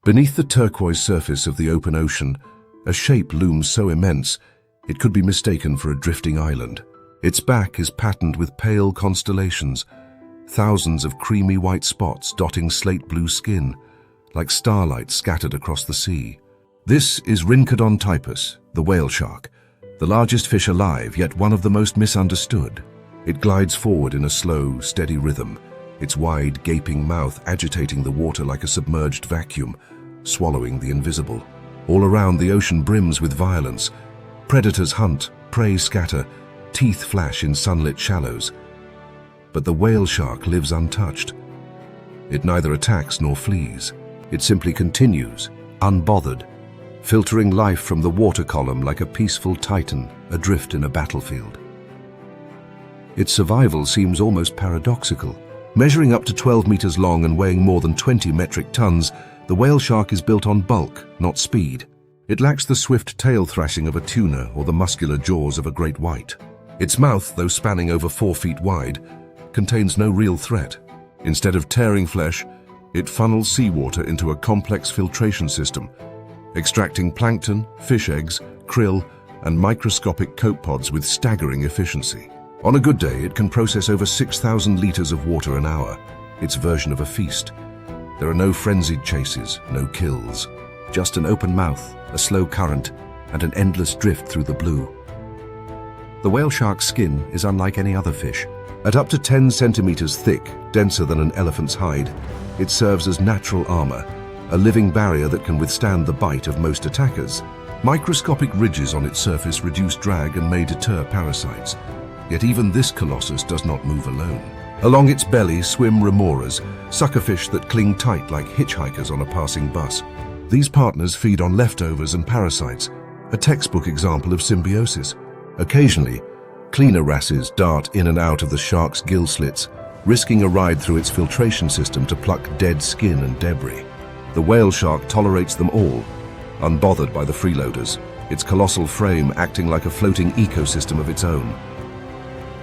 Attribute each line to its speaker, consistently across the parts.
Speaker 1: Beneath the turquoise surface of the open ocean, a shape looms so immense it could be mistaken for a drifting island. Its back is patterned with pale constellations, thousands of creamy white spots dotting slate blue skin, like starlight scattered across the sea. This is Rhincodon typus, the whale shark, the largest fish alive, yet one of the most misunderstood. It glides forward in a slow, steady rhythm, its wide, gaping mouth agitating the water like a submerged vacuum, swallowing the invisible. All around, the ocean brims with violence. Predators hunt, prey scatter, teeth flash in sunlit shallows. But the whale shark lives untouched. It neither attacks nor flees. It simply continues, unbothered, filtering life from the water column like a peaceful titan adrift in a battlefield. Its survival seems almost paradoxical. Measuring up to 12 meters long and weighing more than 20 metric tons, the whale shark is built on bulk, not speed. It lacks the swift tail thrashing of a tuna or the muscular jaws of a great white. Its mouth, though spanning over 4 feet wide, contains no real threat. Instead of tearing flesh, it funnels seawater into a complex filtration system, extracting plankton, fish eggs, krill, and microscopic copepods with staggering efficiency. On a good day, it can process over 6,000 liters of water an hour, its version of a feast. There are no frenzied chases, no kills, just an open mouth, a slow current, and an endless drift through the blue. The whale shark's skin is unlike any other fish. At up to 10 centimeters thick, denser than an elephant's hide, it serves as natural armor, a living barrier that can withstand the bite of most attackers. Microscopic ridges on its surface reduce drag and may deter parasites. Yet even this colossus does not move alone. Along its belly swim remoras, suckerfish that cling tight like hitchhikers on a passing bus. These partners feed on leftovers and parasites, a textbook example of symbiosis. Occasionally, cleaner wrasses dart in and out of the shark's gill slits, risking a ride through its filtration system to pluck dead skin and debris. The whale shark tolerates them all, unbothered by the freeloaders, its colossal frame acting like a floating ecosystem of its own.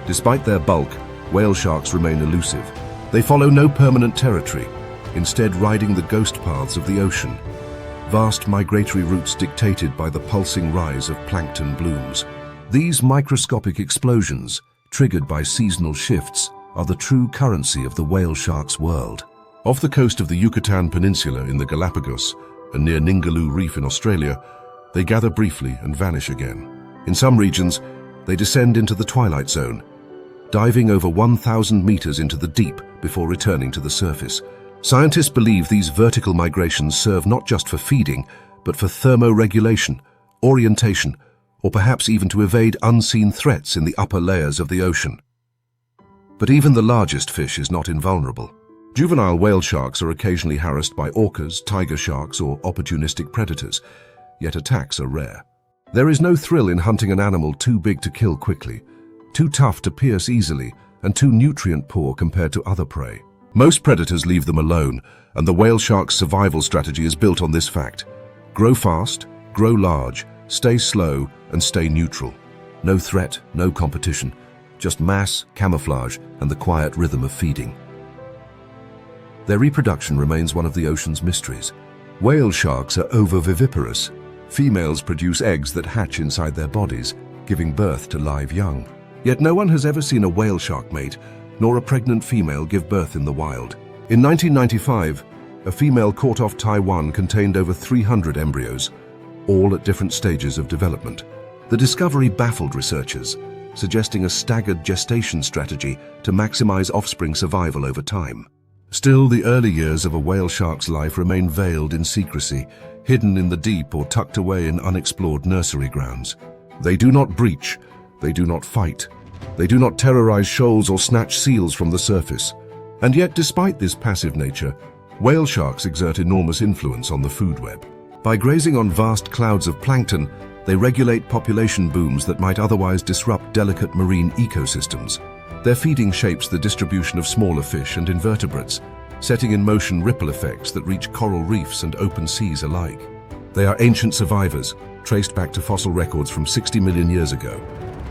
Speaker 1: Despite their bulk, whale sharks remain elusive. They follow no permanent territory, instead riding the ghost paths of the ocean, vast migratory routes dictated by the pulsing rise of plankton blooms. These microscopic explosions, triggered by seasonal shifts, are the true currency of the whale shark's world. Off the coast of the Yucatan Peninsula in the Galapagos and near Ningaloo Reef in Australia, they gather briefly and vanish again. In some regions, they descend into the twilight zone, diving over 1,000 meters into the deep before returning to the surface. Scientists believe these vertical migrations serve not just for feeding, but for thermoregulation, orientation, or perhaps even to evade unseen threats in the upper layers of the ocean. But even the largest fish is not invulnerable. Juvenile whale sharks are occasionally harassed by orcas, tiger sharks, or opportunistic predators, yet attacks are rare. There is no thrill in hunting an animal too big to kill quickly, too tough to pierce easily, and too nutrient-poor compared to other prey. Most predators leave them alone, and the whale shark's survival strategy is built on this fact. Grow fast, grow large, stay slow, and stay neutral. No threat, no competition, just mass, camouflage, and the quiet rhythm of feeding. Their reproduction remains one of the ocean's mysteries. Whale sharks are ovoviviparous. Females produce eggs that hatch inside their bodies, giving birth to live young. Yet no one has ever seen a whale shark mate, nor a pregnant female give birth in the wild. In 1995, a female caught off Taiwan contained over 300 embryos, all at different stages of development. The discovery baffled researchers, suggesting a staggered gestation strategy to maximize offspring survival over time. Still, the early years of a whale shark's life remain veiled in secrecy, hidden in the deep or tucked away in unexplored nursery grounds. They do not breach, they do not fight, they do not terrorize shoals or snatch seals from the surface. And yet, despite this passive nature, whale sharks exert enormous influence on the food web. By grazing on vast clouds of plankton, they regulate population booms that might otherwise disrupt delicate marine ecosystems. Their feeding shapes the distribution of smaller fish and invertebrates, setting in motion ripple effects that reach coral reefs and open seas alike. They are ancient survivors, traced back to fossil records from 60 million years ago,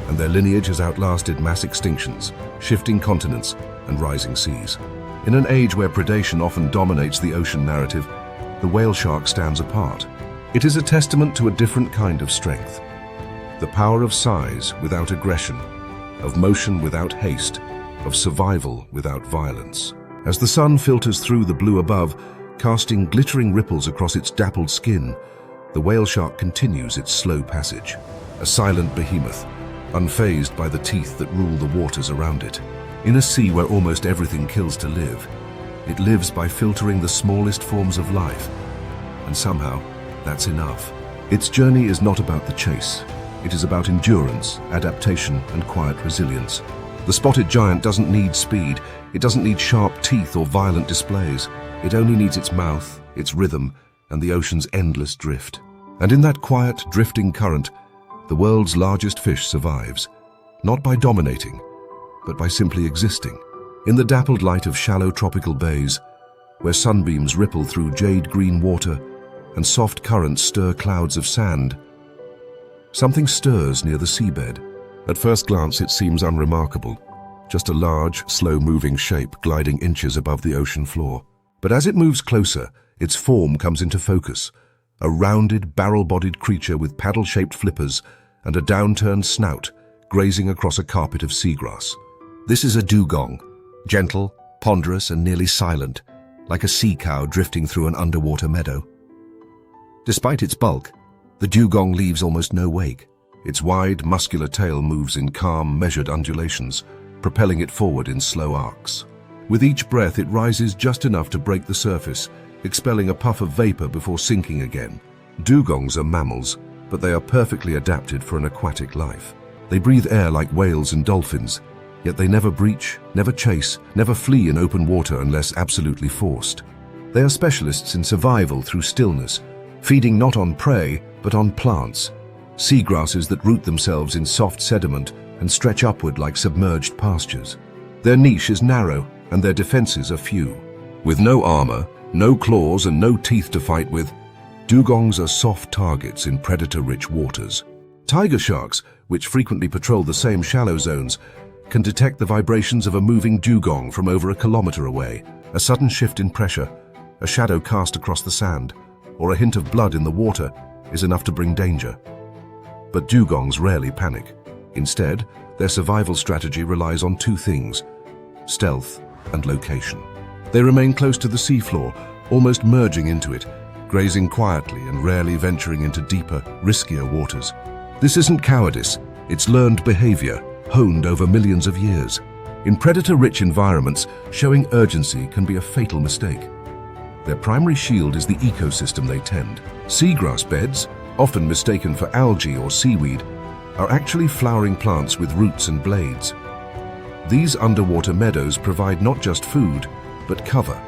Speaker 1: and their lineage has outlasted mass extinctions, shifting continents, and rising seas. In an age where predation often dominates the ocean narrative, the whale shark stands apart. It is a testament to a different kind of strength. The power of size without aggression, of motion without haste, of survival without violence. As the sun filters through the blue above, casting glittering ripples across its dappled skin, the whale shark continues its slow passage, a silent behemoth, unfazed by the teeth that rule the waters around it. In a sea where almost everything kills to live, it lives by filtering the smallest forms of life, and somehow that's enough. Its journey is not about the chase. It is about endurance, adaptation, and quiet resilience. The spotted giant doesn't need speed. It doesn't need sharp teeth or violent displays. It only needs its mouth, its rhythm, and the ocean's endless drift. And in that quiet, drifting current, the world's largest fish survives, not by dominating, but by simply existing. In the dappled light of shallow tropical bays, where sunbeams ripple through jade-green water and soft currents stir clouds of sand, something stirs near the seabed. At first glance, it seems unremarkable, just a large, slow-moving shape gliding inches above the ocean floor. But as it moves closer, its form comes into focus, a rounded, barrel-bodied creature with paddle-shaped flippers and a downturned snout grazing across a carpet of seagrass. This is a dugong, gentle, ponderous, and nearly silent, like a sea cow drifting through an underwater meadow. Despite its bulk, the dugong leaves almost no wake. Its wide, muscular tail moves in calm, measured undulations, propelling it forward in slow arcs. With each breath, it rises just enough to break the surface, expelling a puff of vapor before sinking again. Dugongs are mammals, but they are perfectly adapted for an aquatic life. They breathe air like whales and dolphins, yet they never breach, never chase, never flee in open water unless absolutely forced. They are specialists in survival through stillness, feeding not on prey, but on plants, seagrasses that root themselves in soft sediment and stretch upward like submerged pastures. Their niche is narrow, and their defenses are few. With no armor, no claws, and no teeth to fight with, dugongs are soft targets in predator-rich waters. Tiger sharks, which frequently patrol the same shallow zones, can detect the vibrations of a moving dugong from over a kilometer away. A sudden shift in pressure, a shadow cast across the sand, or a hint of blood in the water is enough to bring danger. But dugongs rarely panic. Instead, their survival strategy relies on two things: stealth and location. They remain close to the seafloor, almost merging into it, grazing quietly and rarely venturing into deeper, riskier waters. This isn't cowardice, it's learned behavior, honed over millions of years. In predator-rich environments, showing urgency can be a fatal mistake. Their primary shield is the ecosystem they tend. Seagrass beds, often mistaken for algae or seaweed, are actually flowering plants with roots and blades. These underwater meadows provide not just food, but cover.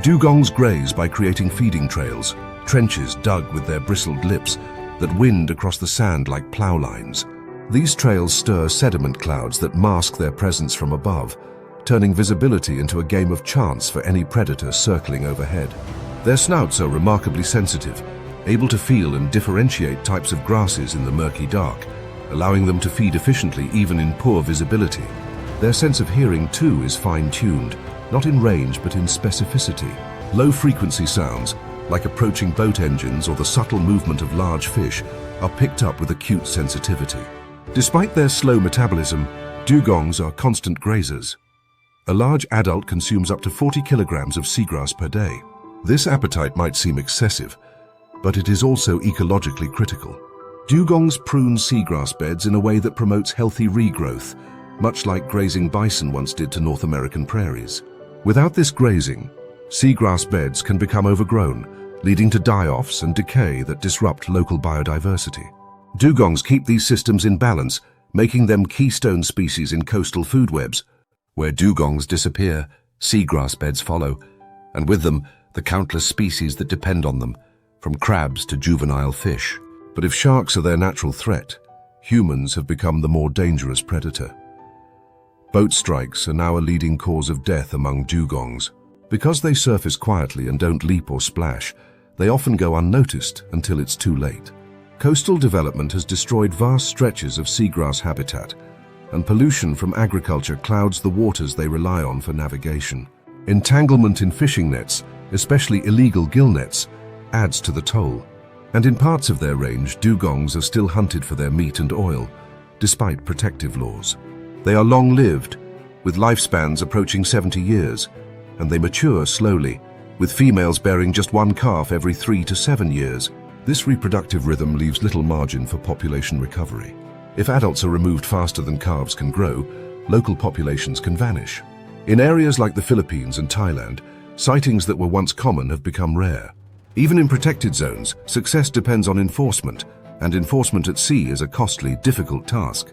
Speaker 1: Dugongs graze by creating feeding trails, trenches dug with their bristled lips that wind across the sand like plow lines. These trails stir sediment clouds that mask their presence from above, turning visibility into a game of chance for any predator circling overhead. Their snouts are remarkably sensitive, able to feel and differentiate types of grasses in the murky dark, allowing them to feed efficiently even in poor visibility. Their sense of hearing, too, is fine-tuned, not in range but in specificity. Low-frequency sounds, like approaching boat engines or the subtle movement of large fish, are picked up with acute sensitivity. Despite their slow metabolism, dugongs are constant grazers. A large adult consumes up to 40 kilograms of seagrass per day. This appetite might seem excessive, but it is also ecologically critical. Dugongs prune seagrass beds in a way that promotes healthy regrowth, much like grazing bison once did to North American prairies. Without this grazing, seagrass beds can become overgrown, leading to die-offs and decay that disrupt local biodiversity. Dugongs keep these systems in balance, making them keystone species in coastal food webs. Where dugongs disappear, seagrass beds follow, and with them, the countless species that depend on them, from crabs to juvenile fish. But if sharks are their natural threat, humans have become the more dangerous predator. Boat strikes are now a leading cause of death among dugongs. Because they surface quietly and don't leap or splash, they often go unnoticed until it's too late. Coastal development has destroyed vast stretches of seagrass habitat, and pollution from agriculture clouds the waters they rely on for navigation. Entanglement in fishing nets, especially illegal gill nets, adds to the toll. And in parts of their range, dugongs are still hunted for their meat and oil, despite protective laws. They are long-lived, with lifespans approaching 70 years, and they mature slowly, with females bearing just one calf every 3 to 7 years. This reproductive rhythm leaves little margin for population recovery. If adults are removed faster than calves can grow, local populations can vanish. In areas like the Philippines and Thailand, sightings that were once common have become rare. Even in protected zones, success depends on enforcement, and enforcement at sea is a costly, difficult task.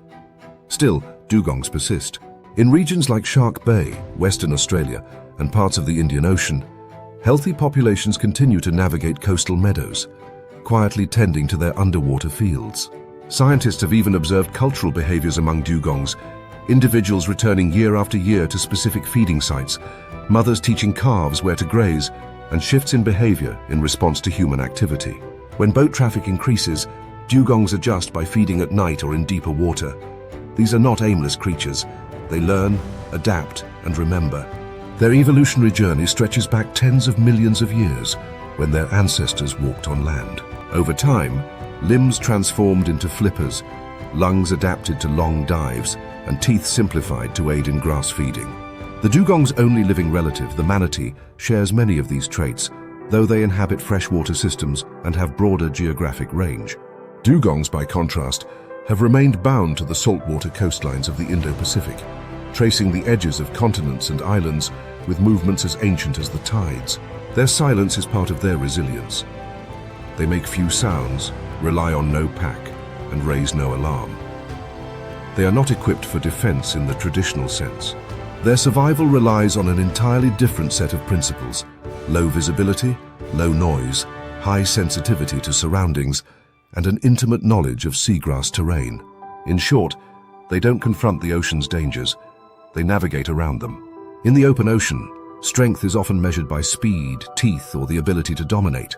Speaker 1: Still, dugongs persist. In regions like Shark Bay, Western Australia, and parts of the Indian Ocean, healthy populations continue to navigate coastal meadows, quietly tending to their underwater fields. Scientists have even observed cultural behaviors among dugongs, individuals returning year after year to specific feeding sites, mothers teaching calves where to graze, and shifts in behavior in response to human activity. When boat traffic increases, dugongs adjust by feeding at night or in deeper water. These are not aimless creatures. They learn, adapt, and remember. Their evolutionary journey stretches back tens of millions of years, when their ancestors walked on land. Over time, limbs transformed into flippers, lungs adapted to long dives, and teeth simplified to aid in grass feeding. The dugong's only living relative, the manatee, shares many of these traits, though they inhabit freshwater systems and have broader geographic range. Dugongs, by contrast, have remained bound to the saltwater coastlines of the Indo-Pacific, tracing the edges of continents and islands with movements as ancient as the tides. Their silence is part of their resilience. They make few sounds, rely on no pack, and raise no alarm. They are not equipped for defense in the traditional sense. Their survival relies on an entirely different set of principles: low visibility, low noise, high sensitivity to surroundings, and an intimate knowledge of seagrass terrain. In short, they don't confront the ocean's dangers, they navigate around them. In the open ocean, strength is often measured by speed, teeth, or the ability to dominate.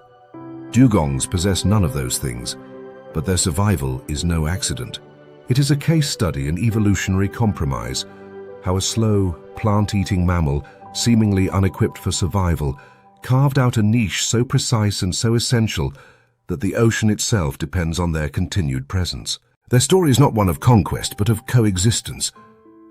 Speaker 1: Dugongs possess none of those things, but their survival is no accident. It is a case study in evolutionary compromise, how a slow, plant-eating mammal, seemingly unequipped for survival, carved out a niche so precise and so essential that the ocean itself depends on their continued presence. Their story is not one of conquest, but of coexistence,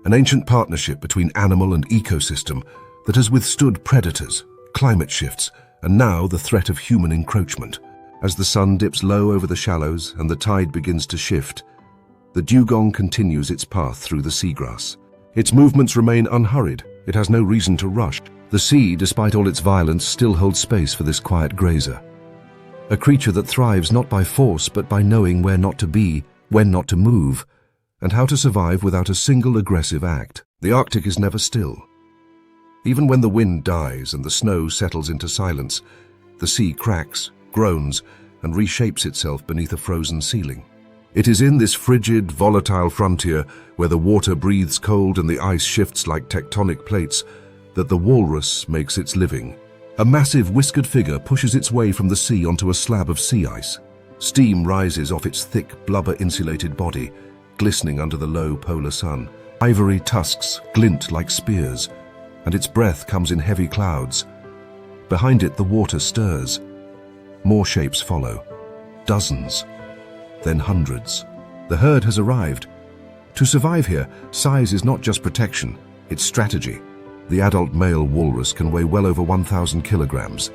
Speaker 1: an ancient partnership between animal and ecosystem that has withstood predators, climate shifts, and now the threat of human encroachment. As the sun dips low over the shallows and the tide begins to shift, the dugong continues its path through the seagrass. Its movements remain unhurried. It has no reason to rush. The sea, despite all its violence, still holds space for this quiet grazer. A creature that thrives not by force, but by knowing where not to be, when not to move, and how to survive without a single aggressive act. The Arctic is never still. Even when the wind dies and the snow settles into silence, the sea cracks, groans, and reshapes itself beneath a frozen ceiling. It is in this frigid, volatile frontier, where the water breathes cold and the ice shifts like tectonic plates, that the walrus makes its living. A massive whiskered figure pushes its way from the sea onto a slab of sea ice. Steam rises off its thick, blubber-insulated body, glistening under the low polar sun. Ivory tusks glint like spears, and its breath comes in heavy clouds. Behind it, the water stirs. More shapes follow. Dozens, then hundreds. The herd has arrived. To survive here, size is not just protection, it's strategy. The adult male walrus can weigh well over 1,000 kilograms,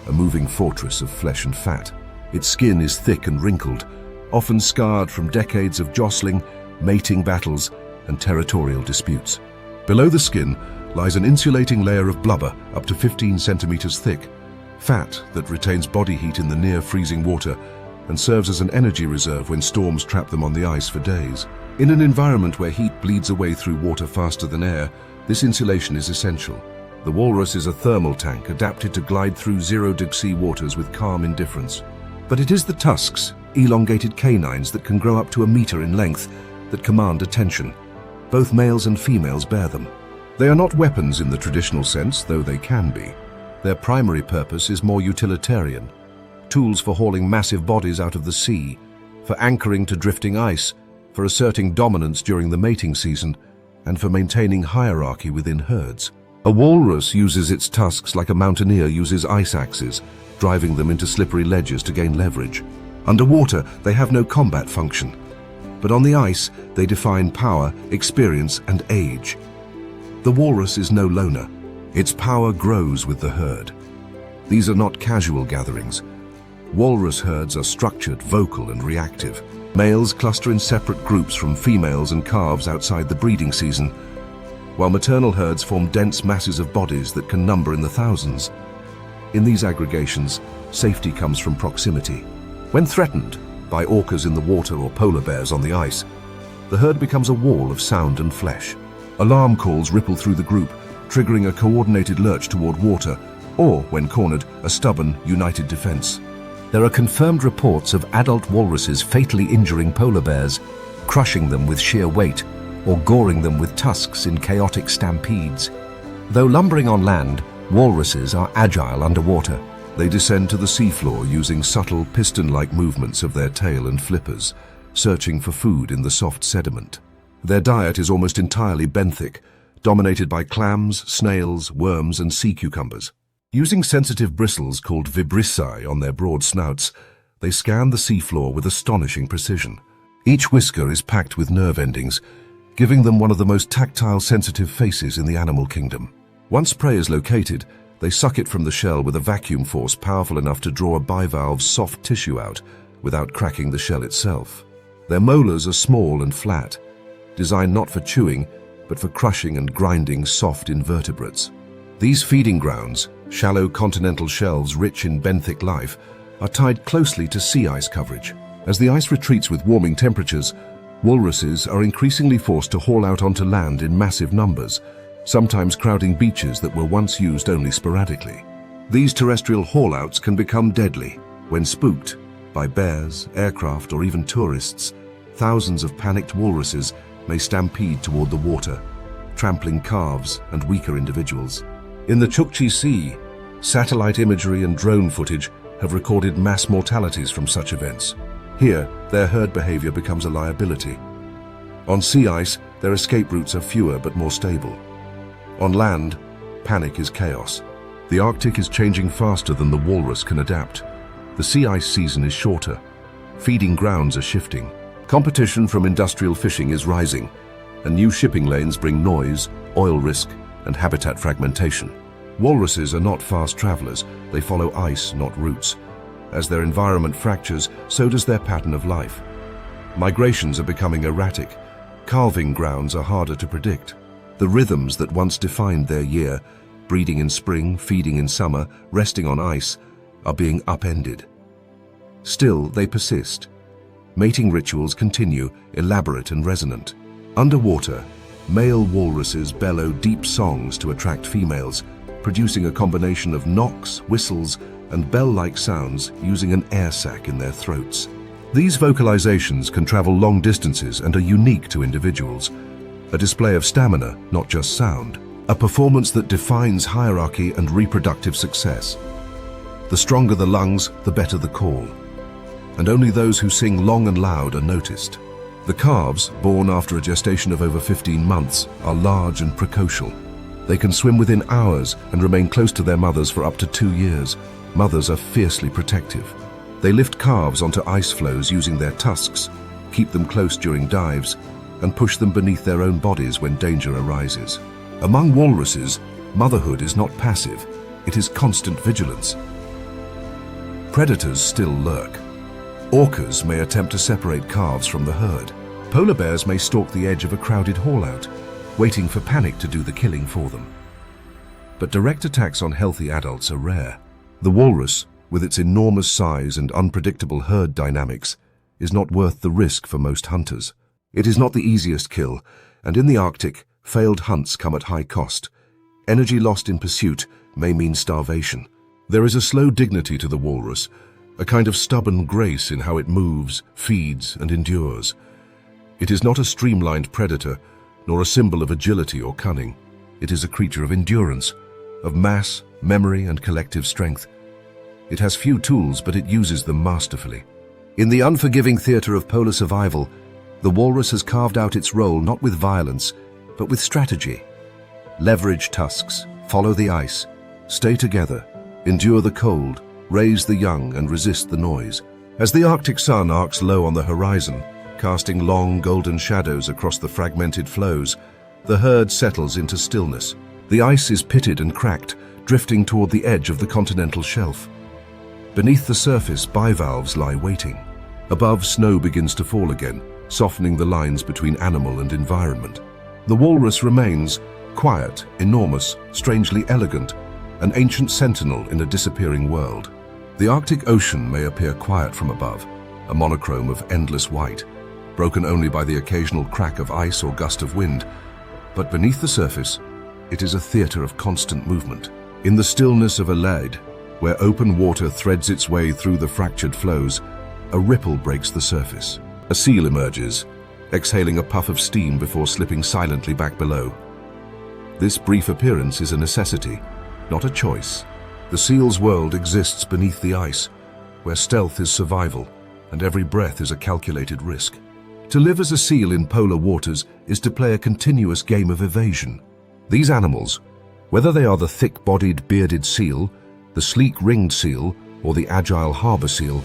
Speaker 1: a moving fortress of flesh and fat. Its skin is thick and wrinkled, often scarred from decades of jostling, mating battles, and territorial disputes. Below the skin lies an insulating layer of blubber up to 15 centimeters thick, fat that retains body heat in the near-freezing water and serves as an energy reserve when storms trap them on the ice for days. In an environment where heat bleeds away through water faster than air, this insulation is essential. The walrus is a thermal tank adapted to glide through zero-degree waters with calm indifference. But it is the tusks, elongated canines that can grow up to a meter in length, that command attention. Both males and females bear them. They are not weapons in the traditional sense, though they can be. Their primary purpose is more utilitarian. Tools for hauling massive bodies out of the sea, for anchoring to drifting ice, for asserting dominance during the mating season, and for maintaining hierarchy within herds. A walrus uses its tusks like a mountaineer uses ice axes, driving them into slippery ledges to gain leverage. Underwater, they have no combat function. But on the ice, they define power, experience, and age. The walrus is no loner. Its power grows with the herd. These are not casual gatherings. Walrus herds are structured, vocal, and reactive. Males cluster in separate groups from females and calves outside the breeding season, while maternal herds form dense masses of bodies that can number in the thousands. In these aggregations, safety comes from proximity. When threatened by orcas in the water or polar bears on the ice, the herd becomes a wall of sound and flesh. Alarm calls ripple through the group, triggering a coordinated lurch toward water, or, when cornered, a stubborn, united defense. There are confirmed reports of adult walruses fatally injuring polar bears, crushing them with sheer weight, or goring them with tusks in chaotic stampedes. Though lumbering on land, walruses are agile underwater. They descend to the seafloor using subtle piston-like movements of their tail and flippers, searching for food in the soft sediment. Their diet is almost entirely benthic, dominated by clams, snails, worms, and sea cucumbers. Using sensitive bristles called vibrissae on their broad snouts, they scan the seafloor with astonishing precision. Each whisker is packed with nerve endings, giving them one of the most tactile, sensitive faces in the animal kingdom. Once prey is located, they suck it from the shell with a vacuum force powerful enough to draw a bivalve's soft tissue out without cracking the shell itself. Their molars are small and flat, designed not for chewing, but for crushing and grinding soft invertebrates. These feeding grounds, shallow continental shelves rich in benthic life, are tied closely to sea ice coverage. As the ice retreats with warming temperatures, walruses are increasingly forced to haul out onto land in massive numbers, sometimes crowding beaches that were once used only sporadically. These terrestrial haulouts can become deadly. When spooked by bears, aircraft, or even tourists, thousands of panicked walruses may stampede toward the water, trampling calves and weaker individuals. In the Chukchi Sea, satellite imagery and drone footage have recorded mass mortalities from such events. Here, their herd behavior becomes a liability. On sea ice, their escape routes are fewer but more stable. On land, panic is chaos. The Arctic is changing faster than the walrus can adapt. The sea ice season is shorter. Feeding grounds are shifting. Competition from industrial fishing is rising, and new shipping lanes bring noise, oil risk, and habitat fragmentation. Walruses are not fast travelers. They follow ice, not routes. As their environment fractures, so does their pattern of life. Migrations are becoming erratic. Calving grounds are harder to predict. The rhythms that once defined their year, breeding in spring, feeding in summer, resting on ice, are being upended. Still, they persist. Mating rituals continue, elaborate and resonant. Underwater, male walruses bellow deep songs to attract females, producing a combination of knocks, whistles, and bell-like sounds using an air sac in their throats. These vocalizations can travel long distances and are unique to individuals. A display of stamina, not just sound. A performance that defines hierarchy and reproductive success. The stronger the lungs, the better the call. And only those who sing long and loud are noticed. The calves, born after a gestation of over 15 months, are large and precocial. They can swim within hours and remain close to their mothers for up to 2 years. Mothers are fiercely protective. They lift calves onto ice floes using their tusks, keep them close during dives, and push them beneath their own bodies when danger arises. Among walruses, motherhood is not passive, it is constant vigilance. Predators still lurk. Orcas may attempt to separate calves from the herd. Polar bears may stalk the edge of a crowded haulout, waiting for panic to do the killing for them. But direct attacks on healthy adults are rare. The walrus, with its enormous size and unpredictable herd dynamics, is not worth the risk for most hunters. It is not the easiest kill, and in the Arctic, failed hunts come at high cost. Energy lost in pursuit may mean starvation. There is a slow dignity to the walrus, a kind of stubborn grace in how it moves, feeds, and endures. It is not a streamlined predator, nor a symbol of agility or cunning. It is a creature of endurance, of mass, memory, and collective strength. It has few tools, but it uses them masterfully. In the unforgiving theater of polar survival, the walrus has carved out its role not with violence, but with strategy. Leverage tusks, follow the ice, stay together, endure the cold, raise the young and resist the noise. As the Arctic sun arcs low on the horizon, casting long golden shadows across the fragmented floes, the herd settles into stillness. The ice is pitted and cracked, drifting toward the edge of the continental shelf. Beneath the surface, bivalves lie waiting. Above, snow begins to fall again, softening the lines between animal and environment. The walrus remains, quiet, enormous, strangely elegant, an ancient sentinel in a disappearing world. The Arctic Ocean may appear quiet from above, a monochrome of endless white, broken only by the occasional crack of ice or gust of wind, but beneath the surface, it is a theater of constant movement. In the stillness of a lead, where open water threads its way through the fractured floes, a ripple breaks the surface. A seal emerges, exhaling a puff of steam before slipping silently back below. This brief appearance is a necessity, not a choice. The seal's world exists beneath the ice, where stealth is survival, and every breath is a calculated risk. To live as a seal in polar waters is to play a continuous game of evasion. These animals, whether they are the thick-bodied bearded seal, the sleek ringed seal, or the agile harbor seal,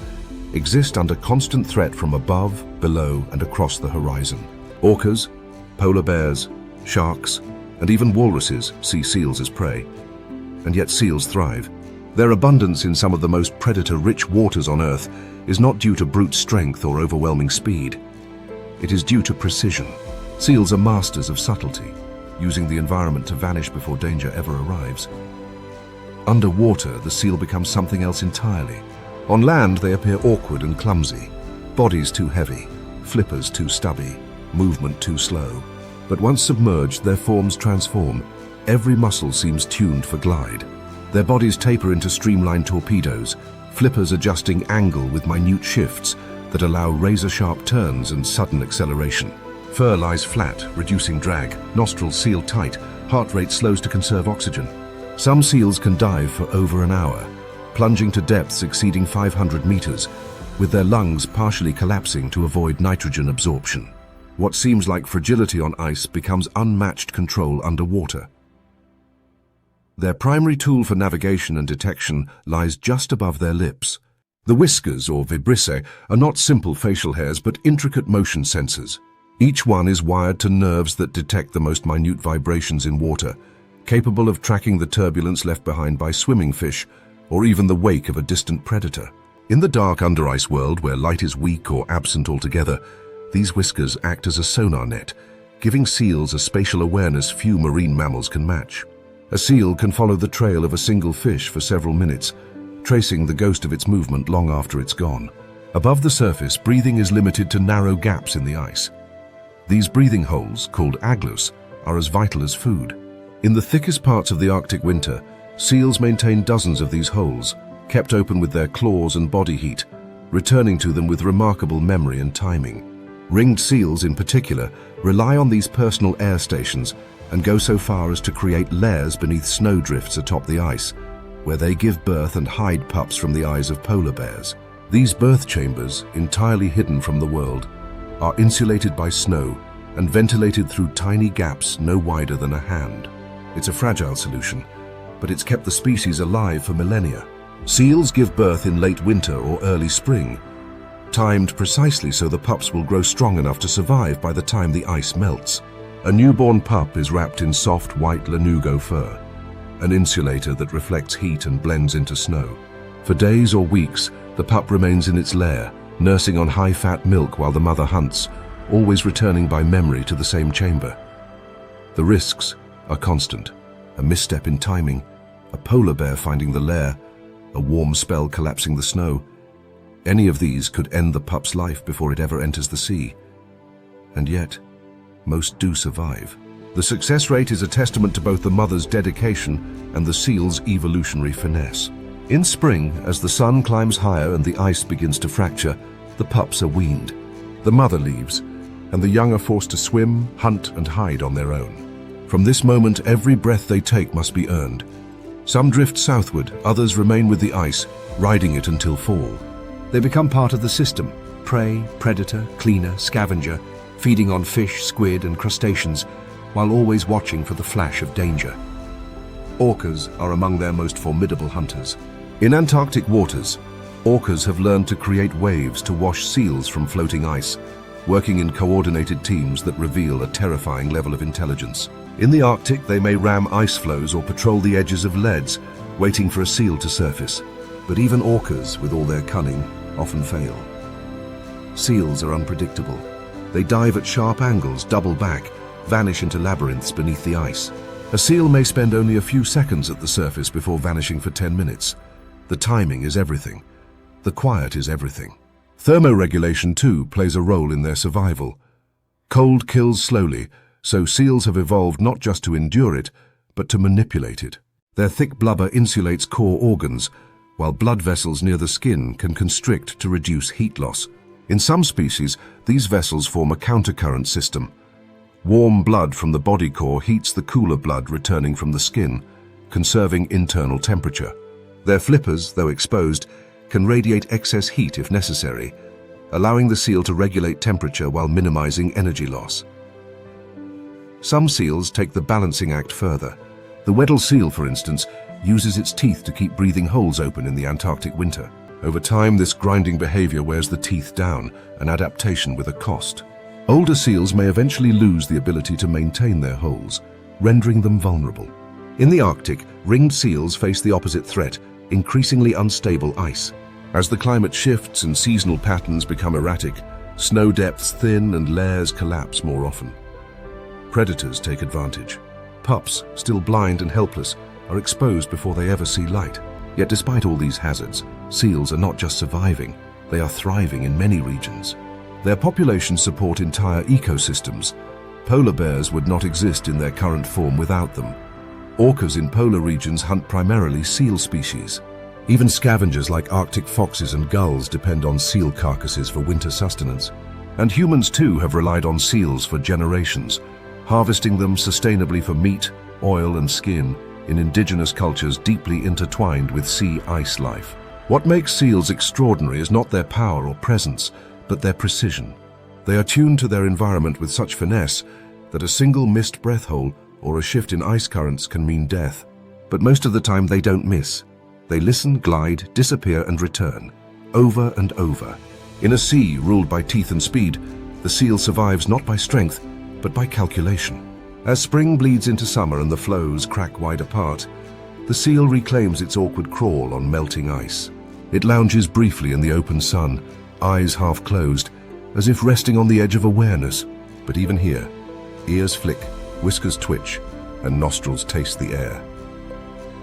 Speaker 1: exist under constant threat from above, below, and across the horizon. Orcas, polar bears, sharks, and even walruses see seals as prey. And yet seals thrive. Their abundance in some of the most predator-rich waters on Earth is not due to brute strength or overwhelming speed. It is due to precision. Seals are masters of subtlety, using the environment to vanish before danger ever arrives. Underwater, the seal becomes something else entirely. On land, they appear awkward and clumsy, bodies too heavy, flippers too stubby, movement too slow. But once submerged, their forms transform. Every muscle seems tuned for glide. Their bodies taper into streamlined torpedoes, flippers adjusting angle with minute shifts that allow razor-sharp turns and sudden acceleration. Fur lies flat, reducing drag, nostrils sealed tight, heart rate slows to conserve oxygen. Some seals can dive for over an hour, plunging to depths exceeding 500 meters, with their lungs partially collapsing to avoid nitrogen absorption. What seems like fragility on ice becomes unmatched control underwater. Their primary tool for navigation and detection lies just above their lips. The whiskers, or vibrissae, are not simple facial hairs but intricate motion sensors. Each one is wired to nerves that detect the most minute vibrations in water, capable of tracking the turbulence left behind by swimming fish or even the wake of a distant predator. In the dark under-ice world, where light is weak or absent altogether, these whiskers act as a sonar net, giving seals a spatial awareness few marine mammals can match. A seal can follow the trail of a single fish for several minutes, tracing the ghost of its movement long after it's gone. Above the surface, breathing is limited to narrow gaps in the ice. These breathing holes, called aglus, are as vital as food. In the thickest parts of the Arctic winter, seals maintain dozens of these holes, kept open with their claws and body heat, returning to them with remarkable memory and timing. Ringed seals, in particular, rely on these personal air stations and go so far as to create lairs beneath snowdrifts atop the ice, where they give birth and hide pups from the eyes of polar bears. These birth chambers, entirely hidden from the world, are insulated by snow and ventilated through tiny gaps no wider than a hand. It's a fragile solution, but it's kept the species alive for millennia. Seals give birth in late winter or early spring, timed precisely so the pups will grow strong enough to survive by the time the ice melts. A newborn pup is wrapped in soft white lanugo fur, an insulator that reflects heat and blends into snow. For days or weeks, the pup remains in its lair, nursing on high-fat milk while the mother hunts, always returning by memory to the same chamber. The risks are constant. A misstep in timing, a polar bear finding the lair, a warm spell collapsing the snow. Any of these could end the pup's life before it ever enters the sea. And yet, most do survive. The success rate is a testament to both the mother's dedication and the seal's evolutionary finesse. In spring, as the sun climbs higher and the ice begins to fracture, the pups are weaned. The mother leaves, and the young are forced to swim, hunt, and hide on their own. From this moment, every breath they take must be earned. Some drift southward, others remain with the ice, riding it until fall. They become part of the system: prey, predator, cleaner, scavenger, feeding on fish, squid, and crustaceans, while always watching for the flash of danger. Orcas are among their most formidable hunters. In Antarctic waters, orcas have learned to create waves to wash seals from floating ice, working in coordinated teams that reveal a terrifying level of intelligence. In the Arctic, they may ram ice floes or patrol the edges of leads, waiting for a seal to surface. But even orcas, with all their cunning, often fail. Seals are unpredictable. They dive at sharp angles, double back, vanish into labyrinths beneath the ice. A seal may spend only a few seconds at the surface before vanishing for 10 minutes. The timing is everything. The quiet is everything. Thermoregulation, too, plays a role in their survival. Cold kills slowly, so seals have evolved not just to endure it, but to manipulate it. Their thick blubber insulates core organs, while blood vessels near the skin can constrict to reduce heat loss. In some species, these vessels form a countercurrent system. Warm blood from the body core heats the cooler blood returning from the skin, conserving internal temperature. Their flippers, though exposed, can radiate excess heat if necessary, allowing the seal to regulate temperature while minimizing energy loss. Some seals take the balancing act further. The Weddell seal, for instance, uses its teeth to keep breathing holes open in the Antarctic winter. Over time, this grinding behavior wears the teeth down, an adaptation with a cost. Older seals may eventually lose the ability to maintain their holes, rendering them vulnerable. In the Arctic, ringed seals face the opposite threat, increasingly unstable ice. As the climate shifts and seasonal patterns become erratic, snow depths thin and layers collapse more often. Predators take advantage. Pups, still blind and helpless, are exposed before they ever see light. Yet despite all these hazards, seals are not just surviving, they are thriving in many regions. Their populations support entire ecosystems. Polar bears would not exist in their current form without them. Orcas in polar regions hunt primarily seal species. Even scavengers like Arctic foxes and gulls depend on seal carcasses for winter sustenance. And humans too have relied on seals for generations, harvesting them sustainably for meat, oil and skin in indigenous cultures deeply intertwined with sea ice life. What makes seals extraordinary is not their power or presence, but their precision. They are tuned to their environment with such finesse that a single missed breath hole or a shift in ice currents can mean death. But most of the time they don't miss. They listen, glide, disappear and return, over and over. In a sea ruled by teeth and speed, the seal survives not by strength, but by calculation. As spring bleeds into summer and the floes crack wide apart, the seal reclaims its awkward crawl on melting ice. It lounges briefly in the open sun, eyes half closed, as if resting on the edge of awareness. But even here, ears flick, whiskers twitch, and nostrils taste the air.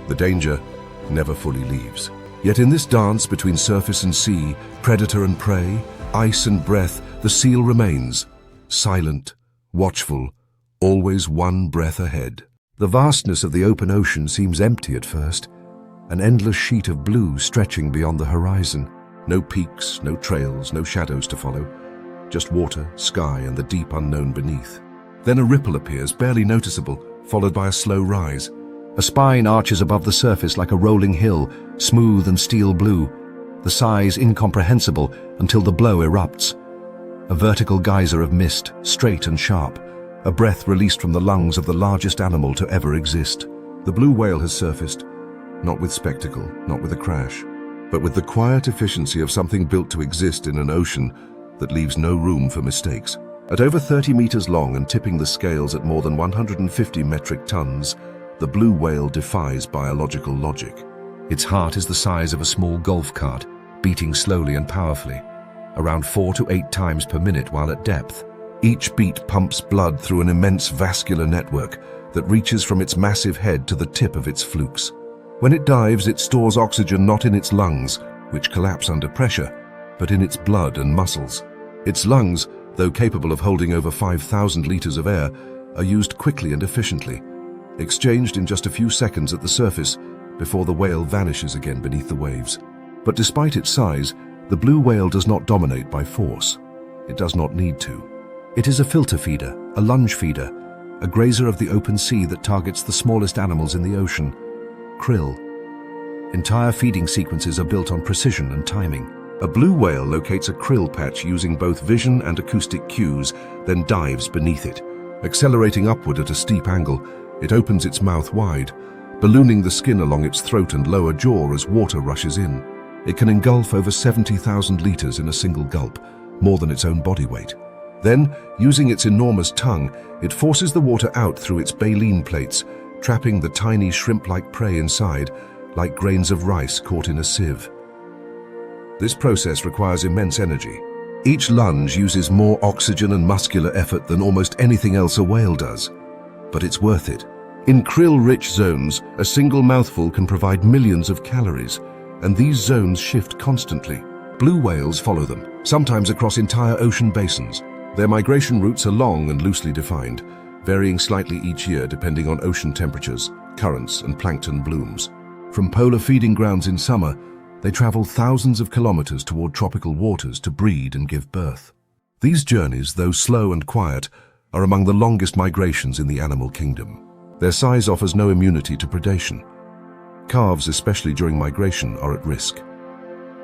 Speaker 1: The danger never fully leaves. Yet in this dance between surface and sea, predator and prey, ice and breath, the seal remains, silent, watchful, always one breath ahead. The vastness of the open ocean seems empty at first, an endless sheet of blue stretching beyond the horizon. No peaks, no trails, no shadows to follow, just water, sky, and the deep unknown beneath. Then a ripple appears, barely noticeable, followed by a slow rise. A spine arches above the surface like a rolling hill, smooth and steel blue, the size incomprehensible until the blow erupts. A vertical geyser of mist, straight and sharp, a breath released from the lungs of the largest animal to ever exist. The blue whale has surfaced, not with spectacle, not with a crash, but with the quiet efficiency of something built to exist in an ocean that leaves no room for mistakes. At over 30 meters long and tipping the scales at more than 150 metric tons, the blue whale defies biological logic. Its heart is the size of a small golf cart, beating slowly and powerfully, around 4 to 8 times per minute while at depth. Each beat pumps blood through an immense vascular network that reaches from its massive head to the tip of its flukes. When it dives, it stores oxygen not in its lungs, which collapse under pressure, but in its blood and muscles. Its lungs, though capable of holding over 5,000 liters of air, are used quickly and efficiently, exchanged in just a few seconds at the surface before the whale vanishes again beneath the waves. But despite its size, the blue whale does not dominate by force. It does not need to. It is a filter feeder, a lunge feeder, a grazer of the open sea that targets the smallest animals in the ocean, krill. Entire feeding sequences are built on precision and timing. A blue whale locates a krill patch using both vision and acoustic cues, then dives beneath it, Accelerating upward at a steep angle, it opens its mouth wide, ballooning the skin along its throat and lower jaw as water rushes in. It can engulf over 70,000 liters in a single gulp, more than its own body weight. Then, using its enormous tongue, it forces the water out through its baleen plates, trapping the tiny shrimp-like prey inside, like grains of rice caught in a sieve. This process requires immense energy. Each lunge uses more oxygen and muscular effort than almost anything else a whale does. But it's worth it. In krill-rich zones, a single mouthful can provide millions of calories, and these zones shift constantly. Blue whales follow them, sometimes across entire ocean basins. Their migration routes are long and loosely defined, varying slightly each year depending on ocean temperatures, currents, and plankton blooms. From polar feeding grounds in summer, they travel thousands of kilometers toward tropical waters to breed and give birth. These journeys, though slow and quiet, are among the longest migrations in the animal kingdom. Their size offers no immunity to predation. Calves, especially during migration, are at risk.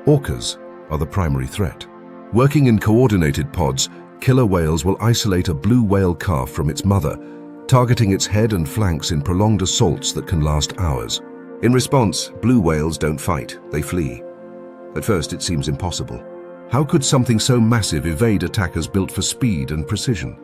Speaker 1: Orcas are the primary threat. Working in coordinated pods, killer whales will isolate a blue whale calf from its mother, targeting its head and flanks in prolonged assaults that can last hours. In response, blue whales don't fight, they flee. At first, it seems impossible. How could something so massive evade attackers built for speed and precision?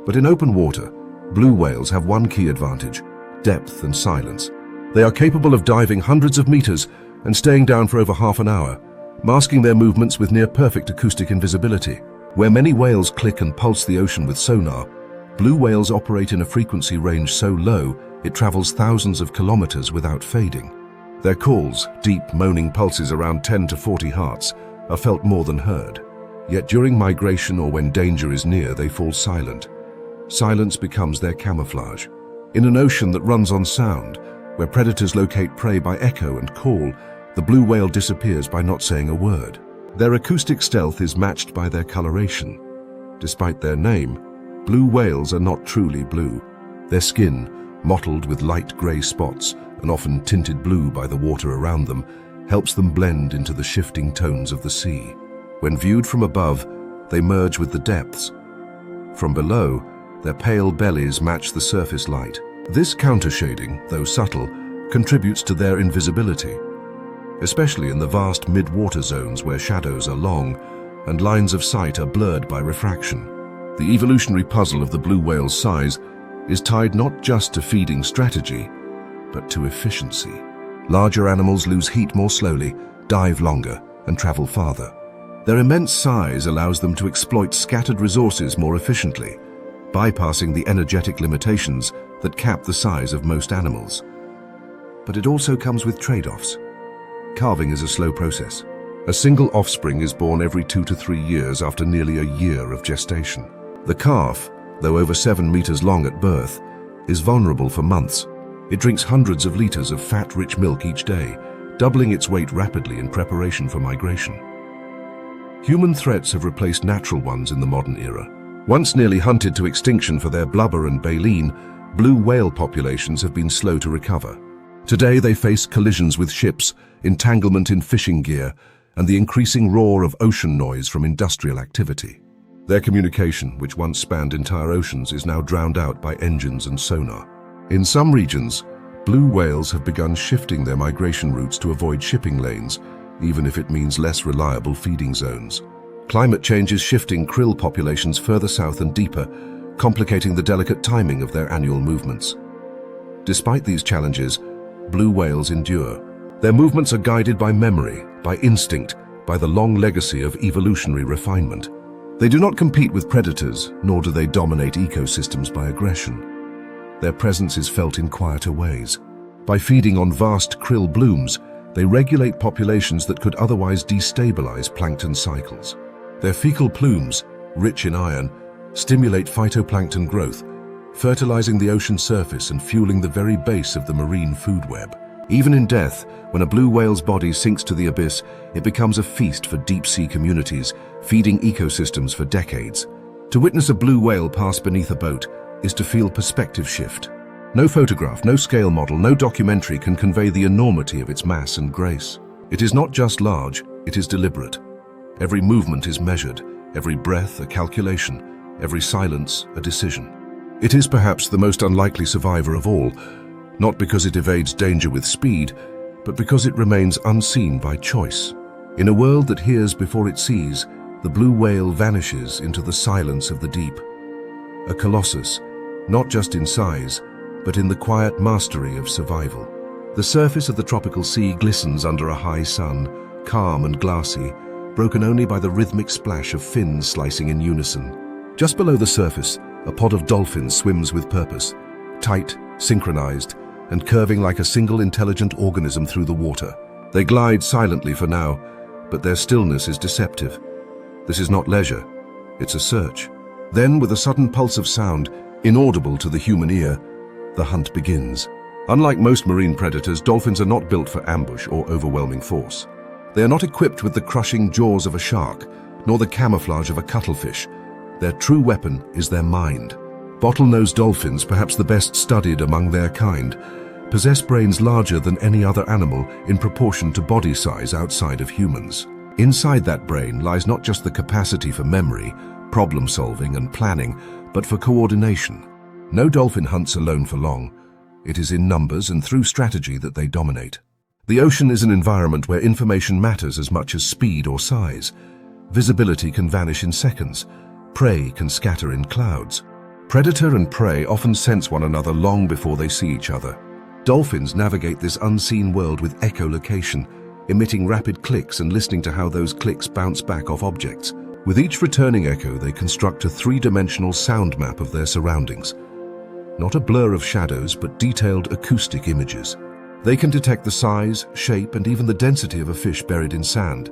Speaker 1: But in open water, blue whales have one key advantage: depth and silence. They are capable of diving hundreds of meters and staying down for over half an hour, masking their movements with near-perfect acoustic invisibility. Where many whales click and pulse the ocean with sonar, blue whales operate in a frequency range so low it travels thousands of kilometers without fading. Their calls, deep moaning pulses around 10 to 40 hertz, are felt more than heard. Yet during migration or when danger is near, they fall silent. Silence becomes their camouflage. In an ocean that runs on sound, where predators locate prey by echo and call, the blue whale disappears by not saying a word. Their acoustic stealth is matched by their coloration. Despite their name, blue whales are not truly blue. Their skin, mottled with light grey spots and often tinted blue by the water around them, helps them blend into the shifting tones of the sea. When viewed from above, they merge with the depths. From below, their pale bellies match the surface light. This countershading, though subtle, contributes to their invisibility, especially in the vast mid-water zones where shadows are long and lines of sight are blurred by refraction. The evolutionary puzzle of the blue whale's size is tied not just to feeding strategy, but to efficiency. Larger animals lose heat more slowly, dive longer, and travel farther. Their immense size allows them to exploit scattered resources more efficiently, bypassing the energetic limitations that cap the size of most animals. But it also comes with trade-offs. Calving is a slow process. A single offspring is born every 2 to 3 years after nearly a year of gestation. The calf, though over 7 meters long at birth, is vulnerable for months. It drinks hundreds of liters of fat-rich milk each day, doubling its weight rapidly in preparation for migration. Human threats have replaced natural ones in the modern era. Once nearly hunted to extinction for their blubber and baleen, blue whale populations have been slow to recover. Today they face collisions with ships, entanglement in fishing gear, and the increasing roar of ocean noise from industrial activity. Their communication, which once spanned entire oceans, is now drowned out by engines and sonar. In some regions, blue whales have begun shifting their migration routes to avoid shipping lanes, even if it means less reliable feeding zones. Climate change is shifting krill populations further south and deeper, complicating the delicate timing of their annual movements. Despite these challenges, blue whales endure. Their movements are guided by memory, by instinct, by the long legacy of evolutionary refinement. They do not compete with predators, nor do they dominate ecosystems by aggression. Their presence is felt in quieter ways. By feeding on vast krill blooms, they regulate populations that could otherwise destabilize plankton cycles. Their fecal plumes, rich in iron, stimulate phytoplankton growth, fertilizing the ocean surface and fueling the very base of the marine food web. Even in death, when a blue whale's body sinks to the abyss, it becomes a feast for deep-sea communities, feeding ecosystems for decades. To witness a blue whale pass beneath a boat is to feel perspective shift. No photograph, no scale model, no documentary can convey the enormity of its mass and grace. It is not just large, it is deliberate. Every movement is measured, every breath a calculation, every silence a decision. It is perhaps the most unlikely survivor of all, not because it evades danger with speed, but because it remains unseen by choice. In a world that hears before it sees, the blue whale vanishes into the silence of the deep. A colossus, not just in size, but in the quiet mastery of survival. The surface of the tropical sea glistens under a high sun, calm and glassy, broken only by the rhythmic splash of fins slicing in unison. Just below the surface, a pod of dolphins swims with purpose, tight, synchronized, and curving like a single intelligent organism through the water. They glide silently for now, but their stillness is deceptive. This is not leisure, it's a search. Then, with a sudden pulse of sound, inaudible to the human ear, the hunt begins. Unlike most marine predators, dolphins are not built for ambush or overwhelming force. They are not equipped with the crushing jaws of a shark, nor the camouflage of a cuttlefish. Their true weapon is their mind. Bottlenose dolphins, perhaps the best studied among their kind, possess brains larger than any other animal in proportion to body size outside of humans. Inside that brain lies not just the capacity for memory, problem solving and planning, but for coordination. No dolphin hunts alone for long. It is in numbers and through strategy that they dominate. The ocean is an environment where information matters as much as speed or size. Visibility can vanish in seconds. Prey can scatter in clouds. Predator and prey often sense one another long before they see each other. Dolphins navigate this unseen world with echolocation, emitting rapid clicks and listening to how those clicks bounce back off objects. With each returning echo, they construct a three-dimensional sound map of their surroundings. Not a blur of shadows, but detailed acoustic images. They can detect the size, shape, and even the density of a fish buried in sand.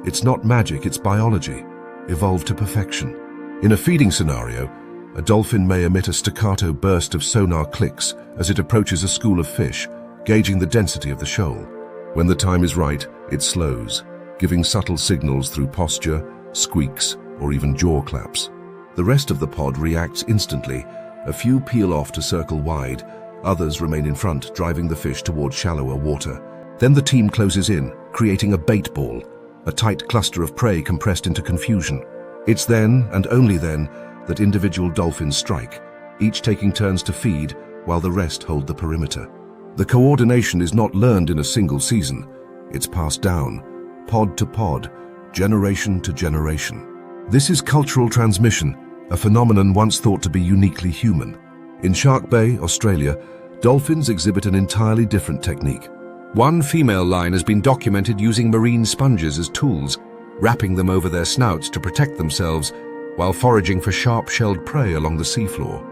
Speaker 1: It's not magic, it's biology, evolved to perfection. In a feeding scenario, a dolphin may emit a staccato burst of sonar clicks as it approaches a school of fish, gauging the density of the shoal. When the time is right, it slows, giving subtle signals through posture, squeaks, or even jaw claps. The rest of the pod reacts instantly. A few peel off to circle wide, others remain in front, driving the fish towards shallower water. Then the team closes in, creating a bait ball, a tight cluster of prey compressed into confusion. It's then, and only then, that individual dolphins strike, each taking turns to feed while the rest hold the perimeter. The coordination is not learned in a single season. It's passed down, pod to pod, generation to generation. This is cultural transmission, a phenomenon once thought to be uniquely human. In Shark Bay, Australia, dolphins exhibit an entirely different technique. One female line has been documented using marine sponges as tools, wrapping them over their snouts to protect themselves while foraging for sharp-shelled prey along the seafloor.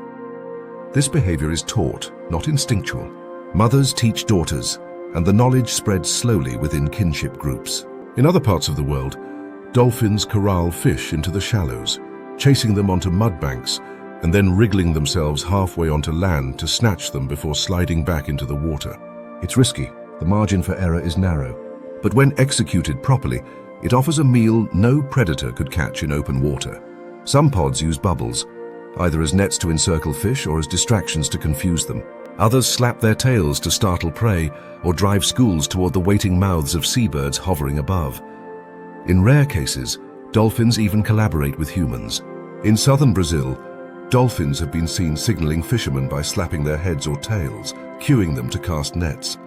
Speaker 1: This behavior is taught, not instinctual. Mothers teach daughters, and the knowledge spreads slowly within kinship groups. In other parts of the world, dolphins corral fish into the shallows, chasing them onto mudbanks and then wriggling themselves halfway onto land to snatch them before sliding back into the water. It's risky, the margin for error is narrow, but when executed properly, it offers a meal no predator could catch in open water. Some pods use bubbles, either as nets to encircle fish or as distractions to confuse them. Others slap their tails to startle prey or drive schools toward the waiting mouths of seabirds hovering above. In rare cases, dolphins even collaborate with humans. In southern Brazil, dolphins have been seen signaling fishermen by slapping their heads or tails, cueing them to cast nets.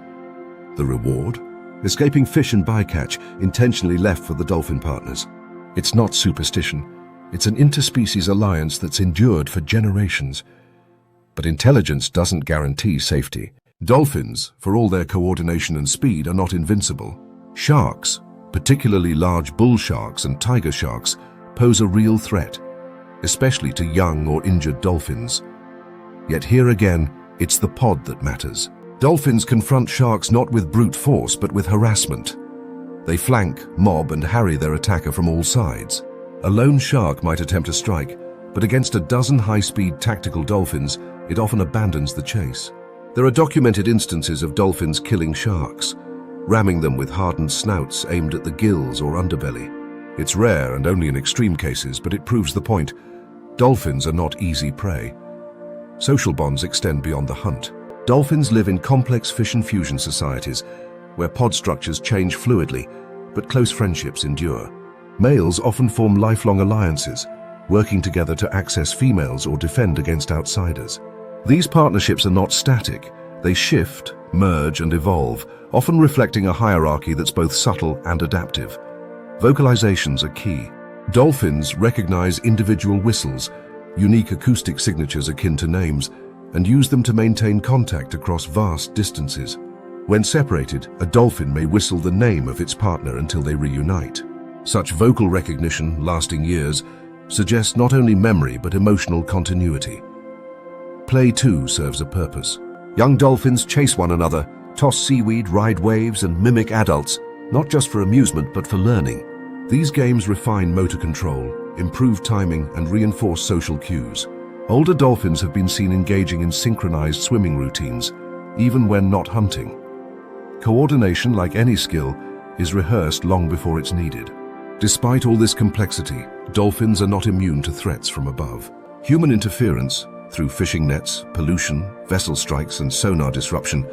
Speaker 1: The reward? Escaping fish and bycatch intentionally left for the dolphin partners. It's not superstition. It's an interspecies alliance that's endured for generations. But intelligence doesn't guarantee safety. Dolphins, for all their coordination and speed, are not invincible. Sharks, particularly large bull sharks and tiger sharks, pose a real threat, especially to young or injured dolphins. Yet here again, it's the pod that matters. Dolphins confront sharks not with brute force, but with harassment. They flank, mob, and harry their attacker from all sides. A lone shark might attempt a strike, but against a dozen high-speed tactical dolphins, it often abandons the chase. There are documented instances of dolphins killing sharks, ramming them with hardened snouts aimed at the gills or underbelly. It's rare and only in extreme cases, but it proves the point. Dolphins are not easy prey. Social bonds extend beyond the hunt. Dolphins live in complex fission fusion societies, where pod structures change fluidly, but close friendships endure. Males often form lifelong alliances, working together to access females or defend against outsiders. These partnerships are not static. They shift, merge, and evolve, often reflecting a hierarchy that's both subtle and adaptive. Vocalizations are key. Dolphins recognize individual whistles, unique acoustic signatures akin to names, and use them to maintain contact across vast distances. When separated, a dolphin may whistle the name of its partner until they reunite. Such vocal recognition, lasting years, suggests not only memory but emotional continuity. Play too serves a purpose. Young dolphins chase one another, toss seaweed, ride waves, and mimic adults, not just for amusement but for learning. These games refine motor control, improve timing, and reinforce social cues. Older dolphins have been seen engaging in synchronized swimming routines, even when not hunting. Coordination, like any skill, is rehearsed long before it's needed. Despite all this complexity, dolphins are not immune to threats from above. Human interference, through fishing nets, pollution, vessel strikes, and sonar disruption,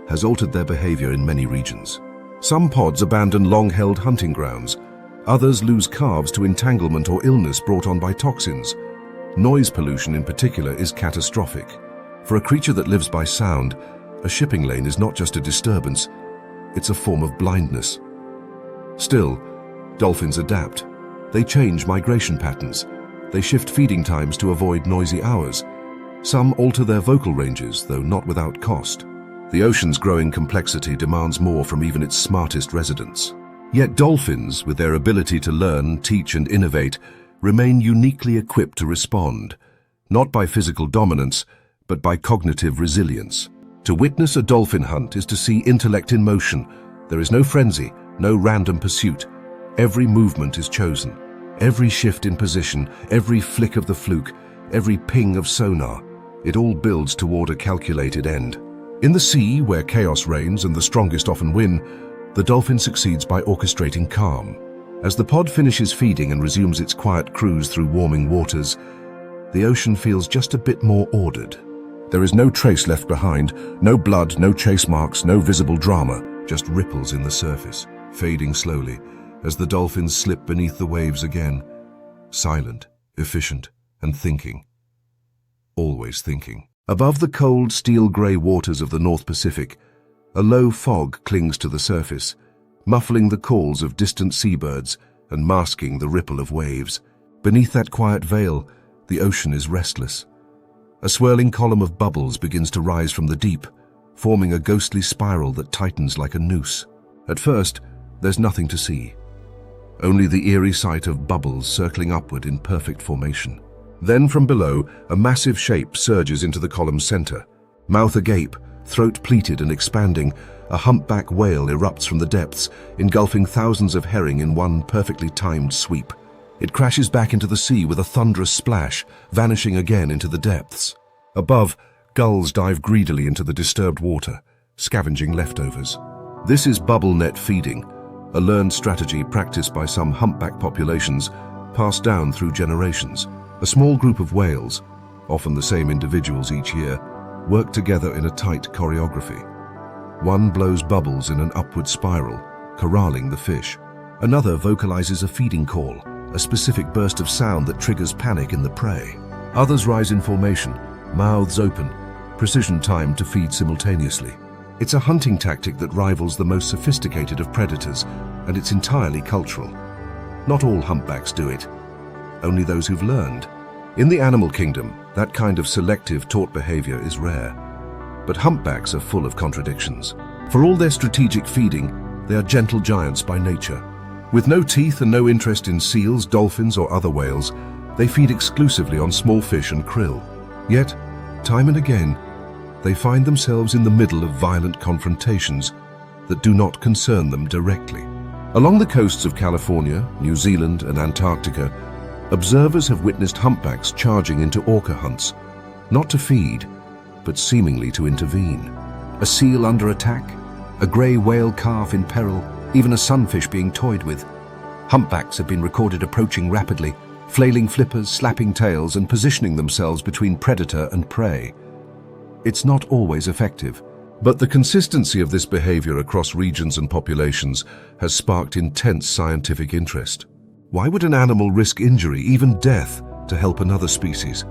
Speaker 1: has altered their behavior in many regions. Some pods abandon long-held hunting grounds. Others lose calves to entanglement or illness brought on by toxins. Noise pollution in particular is catastrophic. For a creature that lives by sound, a shipping lane is not just a disturbance, it's a form of blindness. Still, dolphins adapt. They change migration patterns. They shift feeding times to avoid noisy hours. Some alter their vocal ranges, though not without cost. The ocean's growing complexity demands more from even its smartest residents. Yet dolphins, with their ability to learn, teach, and innovate, remain uniquely equipped to respond, not by physical dominance, but by cognitive resilience. To witness a dolphin hunt is to see intellect in motion. There is no frenzy, no random pursuit. Every movement is chosen. Every shift in position, every flick of the fluke, every ping of sonar, it all builds toward a calculated end. In the sea, where chaos reigns and the strongest often win, the dolphin succeeds by orchestrating calm. As the pod finishes feeding and resumes its quiet cruise through warming waters, the ocean feels just a bit more ordered. There is no trace left behind, no blood, no chase marks, no visible drama, just ripples in the surface, fading slowly as the dolphins slip beneath the waves again, silent, efficient, and thinking. Always thinking. Above the cold, steel-grey waters of the North Pacific, a low fog clings to the surface, muffling the calls of distant seabirds and masking the ripple of waves. Beneath that quiet veil, the ocean is restless. A swirling column of bubbles begins to rise from the deep, forming a ghostly spiral that tightens like a noose. At first, there's nothing to see. Only the eerie sight of bubbles circling upward in perfect formation. Then from below, a massive shape surges into the column's center. Mouth agape, throat pleated and expanding, a humpback whale erupts from the depths, engulfing thousands of herring in one perfectly timed sweep. It crashes back into the sea with a thunderous splash, vanishing again into the depths. Above, gulls dive greedily into the disturbed water, scavenging leftovers. This is bubble net feeding, a learned strategy practiced by some humpback populations, passed down through generations. A small group of whales, often the same individuals each year, work together in a tight choreography. One blows bubbles in an upward spiral, corralling the fish. Another vocalizes a feeding call, a specific burst of sound that triggers panic in the prey. Others rise in formation, mouths open, precision timed to feed simultaneously. It's a hunting tactic that rivals the most sophisticated of predators, and it's entirely cultural. Not all humpbacks do it, only those who've learned. In the animal kingdom, that kind of selective taught behavior is rare. But humpbacks are full of contradictions. For all their strategic feeding, they are gentle giants by nature. With no teeth and no interest in seals, dolphins, or other whales, they feed exclusively on small fish and krill. Yet, time and again, they find themselves in the middle of violent confrontations that do not concern them directly. Along the coasts of California, New Zealand, and Antarctica, observers have witnessed humpbacks charging into orca hunts, not to feed, but seemingly to intervene. A seal under attack, a grey whale calf in peril, even a sunfish being toyed with. Humpbacks have been recorded approaching rapidly, flailing flippers, slapping tails, and positioning themselves between predator and prey. It's not always effective, but the consistency of this behavior across regions and populations has sparked intense scientific interest. Why would an animal risk injury, even death, to help another species,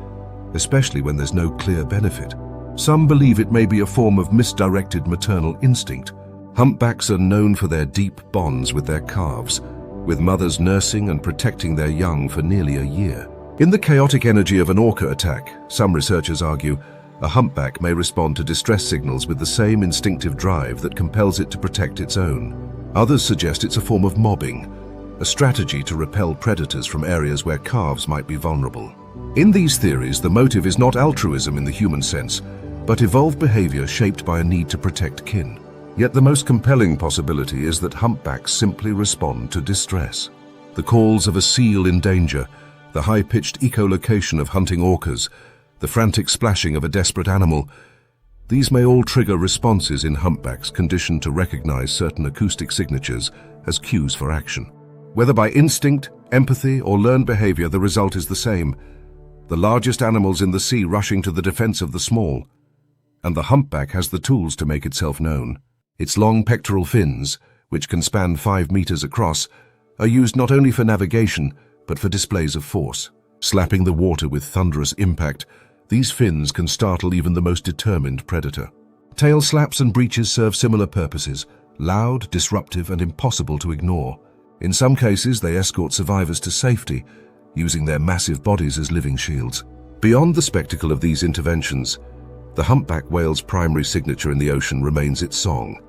Speaker 1: especially when there's no clear benefit. Some believe it may be a form of misdirected maternal instinct. Humpbacks are known for their deep bonds with their calves, with mothers nursing and protecting their young for nearly a year. In the chaotic energy of an orca attack, some researchers argue, a humpback may respond to distress signals with the same instinctive drive that compels it to protect its own. Others suggest it's a form of mobbing, a strategy to repel predators from areas where calves might be vulnerable. In these theories, the motive is not altruism in the human sense, but evolved behavior shaped by a need to protect kin. Yet the most compelling possibility is that humpbacks simply respond to distress. The calls of a seal in danger, the high-pitched echolocation of hunting orcas, the frantic splashing of a desperate animal, these may all trigger responses in humpbacks conditioned to recognize certain acoustic signatures as cues for action. Whether by instinct, empathy, or learned behavior, the result is the same. The largest animals in the sea rushing to the defense of the small. And the humpback has the tools to make itself known. Its long pectoral fins, which can span 5 meters across, are used not only for navigation, but for displays of force. Slapping the water with thunderous impact, these fins can startle even the most determined predator. Tail slaps and breaches serve similar purposes, loud, disruptive, and impossible to ignore. In some cases, they escort survivors to safety, using their massive bodies as living shields. Beyond the spectacle of these interventions, the humpback whale's primary signature in the ocean remains its song.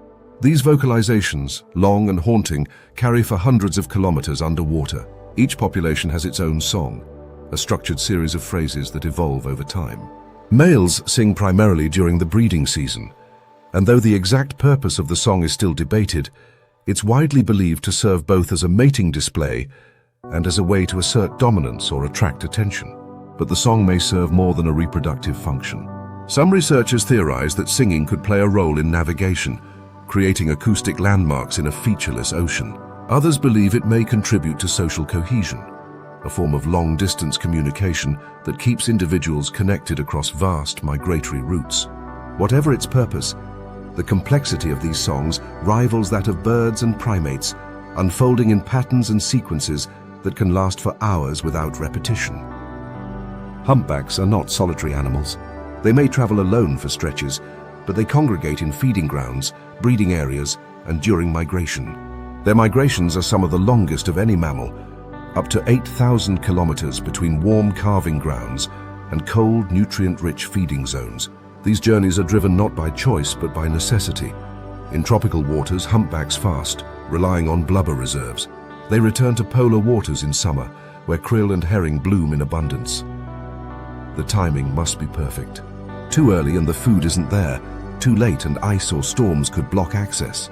Speaker 1: These vocalizations, long and haunting, carry for hundreds of kilometers underwater. Each population has its own song, a structured series of phrases that evolve over time. Males sing primarily during the breeding season, and though the exact purpose of the song is still debated, it's widely believed to serve both as a mating display and as a way to assert dominance or attract attention. But the song may serve more than a reproductive function. Some researchers theorize that singing could play a role in navigation, creating acoustic landmarks in a featureless ocean. Others believe it may contribute to social cohesion, a form of long-distance communication that keeps individuals connected across vast migratory routes. Whatever its purpose, the complexity of these songs rivals that of birds and primates, unfolding in patterns and sequences that can last for hours without repetition. Humpbacks are not solitary animals. They may travel alone for stretches, but they congregate in feeding grounds, breeding areas, and during migration. Their migrations are some of the longest of any mammal, up to 8,000 kilometers between warm calving grounds and cold, nutrient-rich feeding zones. These journeys are driven not by choice but by necessity. In tropical waters, humpbacks fast, relying on blubber reserves. They return to polar waters in summer, where krill and herring bloom in abundance. The timing must be perfect. Too early and the food isn't there. Too late and ice or storms could block access.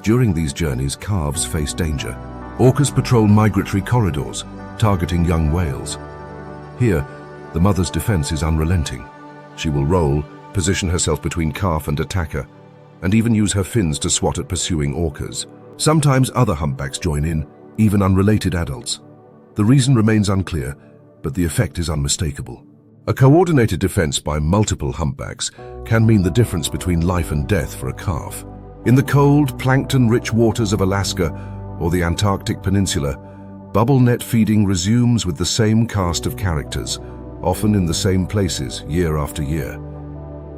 Speaker 1: During these journeys, calves face danger. Orcas patrol migratory corridors, targeting young whales. Here, the mother's defense is unrelenting. She will roll, position herself between calf and attacker, and even use her fins to swat at pursuing orcas. Sometimes other humpbacks join in, even unrelated adults. The reason remains unclear, but the effect is unmistakable. A coordinated defense by multiple humpbacks can mean the difference between life and death for a calf. In the cold, plankton-rich waters of Alaska or the Antarctic Peninsula, bubble net feeding resumes with the same cast of characters, often in the same places year after year.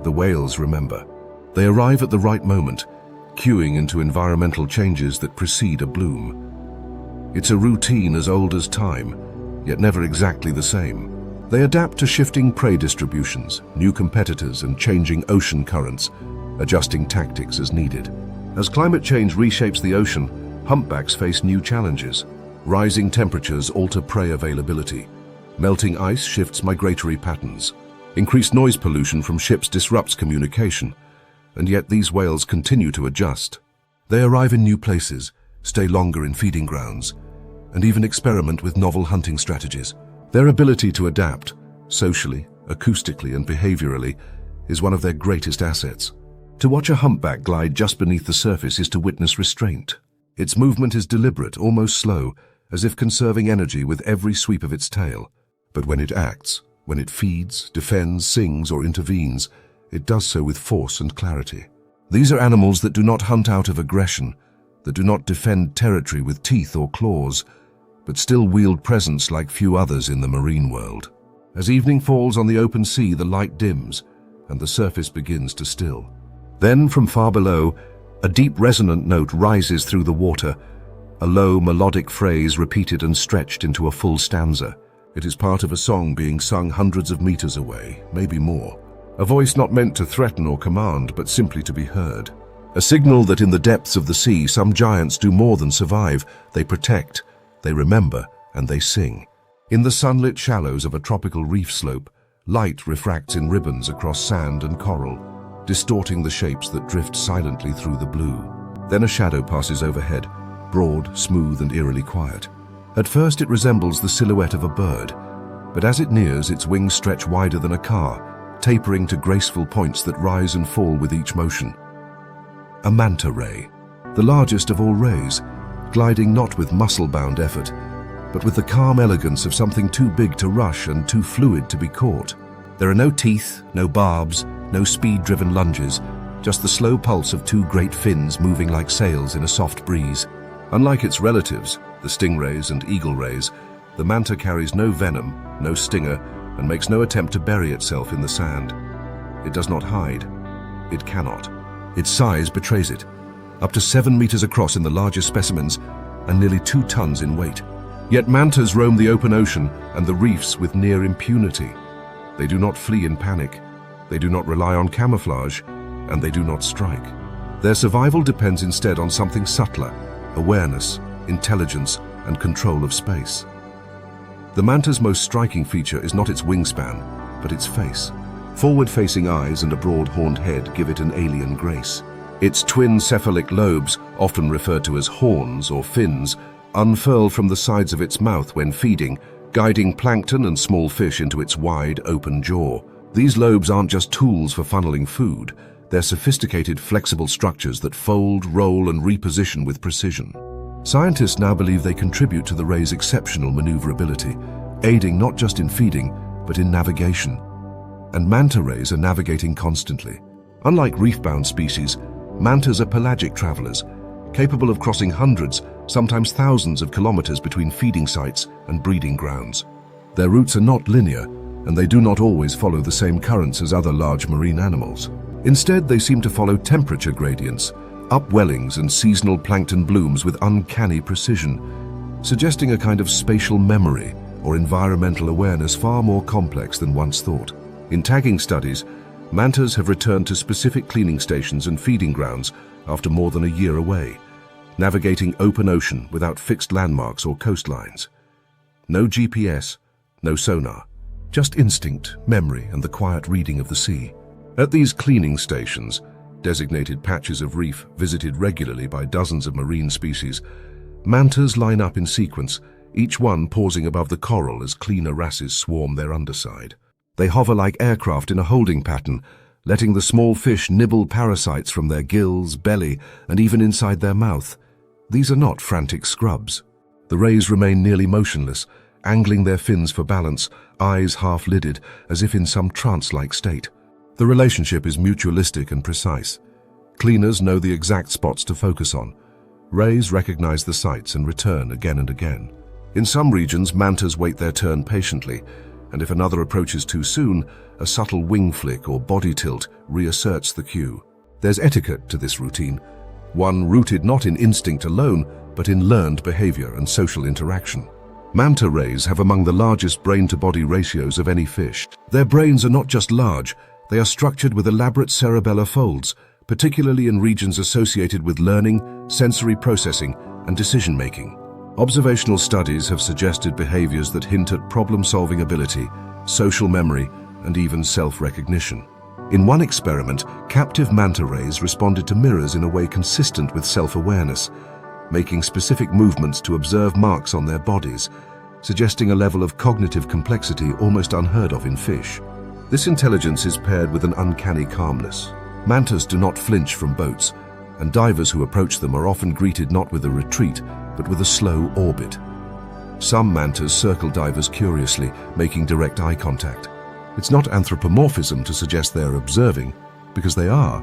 Speaker 1: The whales remember. They arrive at the right moment, cueing into environmental changes that precede a bloom. It's a routine as old as time, yet never exactly the same. They adapt to shifting prey distributions, new competitors, and changing ocean currents, adjusting tactics as needed. As climate change reshapes the ocean, humpbacks face new challenges. Rising temperatures alter prey availability. Melting ice shifts migratory patterns. Increased noise pollution from ships disrupts communication. And yet these whales continue to adjust. They arrive in new places, stay longer in feeding grounds, and even experiment with novel hunting strategies. Their ability to adapt, socially, acoustically, and behaviorally, is one of their greatest assets. To watch a humpback glide just beneath the surface is to witness restraint. Its movement is deliberate, almost slow, as if conserving energy with every sweep of its tail. But when it acts, when it feeds, defends, sings, or intervenes, it does so with force and clarity. These are animals that do not hunt out of aggression, that do not defend territory with teeth or claws, but still wield presence like few others in the marine world. As evening falls on the open sea, the light dims, and the surface begins to still. Then, from far below, a deep resonant note rises through the water, a low melodic phrase repeated and stretched into a full stanza. It is part of a song being sung hundreds of meters away, maybe more. A voice not meant to threaten or command, but simply to be heard. A signal that in the depths of the sea, some giants do more than survive. They protect, they remember, and they sing. In the sunlit shallows of a tropical reef slope, light refracts in ribbons across sand and coral, distorting the shapes that drift silently through the blue. Then a shadow passes overhead, broad, smooth, and eerily quiet. At first it resembles the silhouette of a bird, but as it nears, its wings stretch wider than a car, tapering to graceful points that rise and fall with each motion. A manta ray, the largest of all rays, gliding not with muscle-bound effort, but with the calm elegance of something too big to rush and too fluid to be caught. There are no teeth, no barbs, no speed-driven lunges, just the slow pulse of two great fins moving like sails in a soft breeze. Unlike its relatives, the stingrays and eagle rays, the manta carries no venom, no stinger, and makes no attempt to bury itself in the sand. It does not hide. It cannot. Its size betrays it. Up to 7 meters across in the largest specimens, and nearly 2 tons in weight. Yet mantas roam the open ocean and the reefs with near impunity. They do not flee in panic. They do not rely on camouflage, and they do not strike. Their survival depends instead on something subtler: awareness, intelligence, and control of space. The manta's most striking feature is not its wingspan, but its face. Forward-facing eyes and a broad horned head give it an alien grace. Its twin cephalic lobes, often referred to as horns or fins, unfurl from the sides of its mouth when feeding, guiding plankton and small fish into its wide, open jaw. These lobes aren't just tools for funneling food. They're sophisticated, flexible structures that fold, roll, and reposition with precision. Scientists now believe they contribute to the ray's exceptional maneuverability, aiding not just in feeding, but in navigation. And manta rays are navigating constantly. Unlike reef-bound species, mantas are pelagic travelers, capable of crossing hundreds, sometimes thousands of kilometers between feeding sites and breeding grounds. Their routes are not linear, and they do not always follow the same currents as other large marine animals. Instead, they seem to follow temperature gradients, upwellings and seasonal plankton blooms with uncanny precision, suggesting a kind of spatial memory or environmental awareness far more complex than once thought. In tagging studies, mantas have returned to specific cleaning stations and feeding grounds after more than a year away, navigating open ocean without fixed landmarks or coastlines. No GPS, no sonar, just instinct, memory, and the quiet reading of the sea. At these cleaning stations, designated patches of reef visited regularly by dozens of marine species, mantas line up in sequence, each one pausing above the coral as cleaner wrasses swarm their underside. They hover like aircraft in a holding pattern, letting the small fish nibble parasites from their gills, belly, and even inside their mouth. These are not frantic scrubs. The rays remain nearly motionless, angling their fins for balance, eyes half-lidded, as if in some trance-like state. The relationship is mutualistic and precise. Cleaners know the exact spots to focus on. Rays recognize the sites and return again and again. In some regions, mantas wait their turn patiently, and if another approaches too soon, a subtle wing flick or body tilt reasserts the cue. There's etiquette to this routine, one rooted not in instinct alone, but in learned behavior and social interaction. Manta rays have among the largest brain-to-body ratios of any fish. Their brains are not just large, they are structured with elaborate cerebellar folds, particularly in regions associated with learning, sensory processing, and decision-making. Observational studies have suggested behaviors that hint at problem-solving ability, social memory, and even self-recognition. In one experiment, captive manta rays responded to mirrors in a way consistent with self-awareness, making specific movements to observe marks on their bodies, suggesting a level of cognitive complexity almost unheard of in fish. This intelligence is paired with an uncanny calmness. Mantas do not flinch from boats, and divers who approach them are often greeted not with a retreat, but with a slow orbit. Some mantas circle divers curiously, making direct eye contact. It's not anthropomorphism to suggest they are observing, because they are.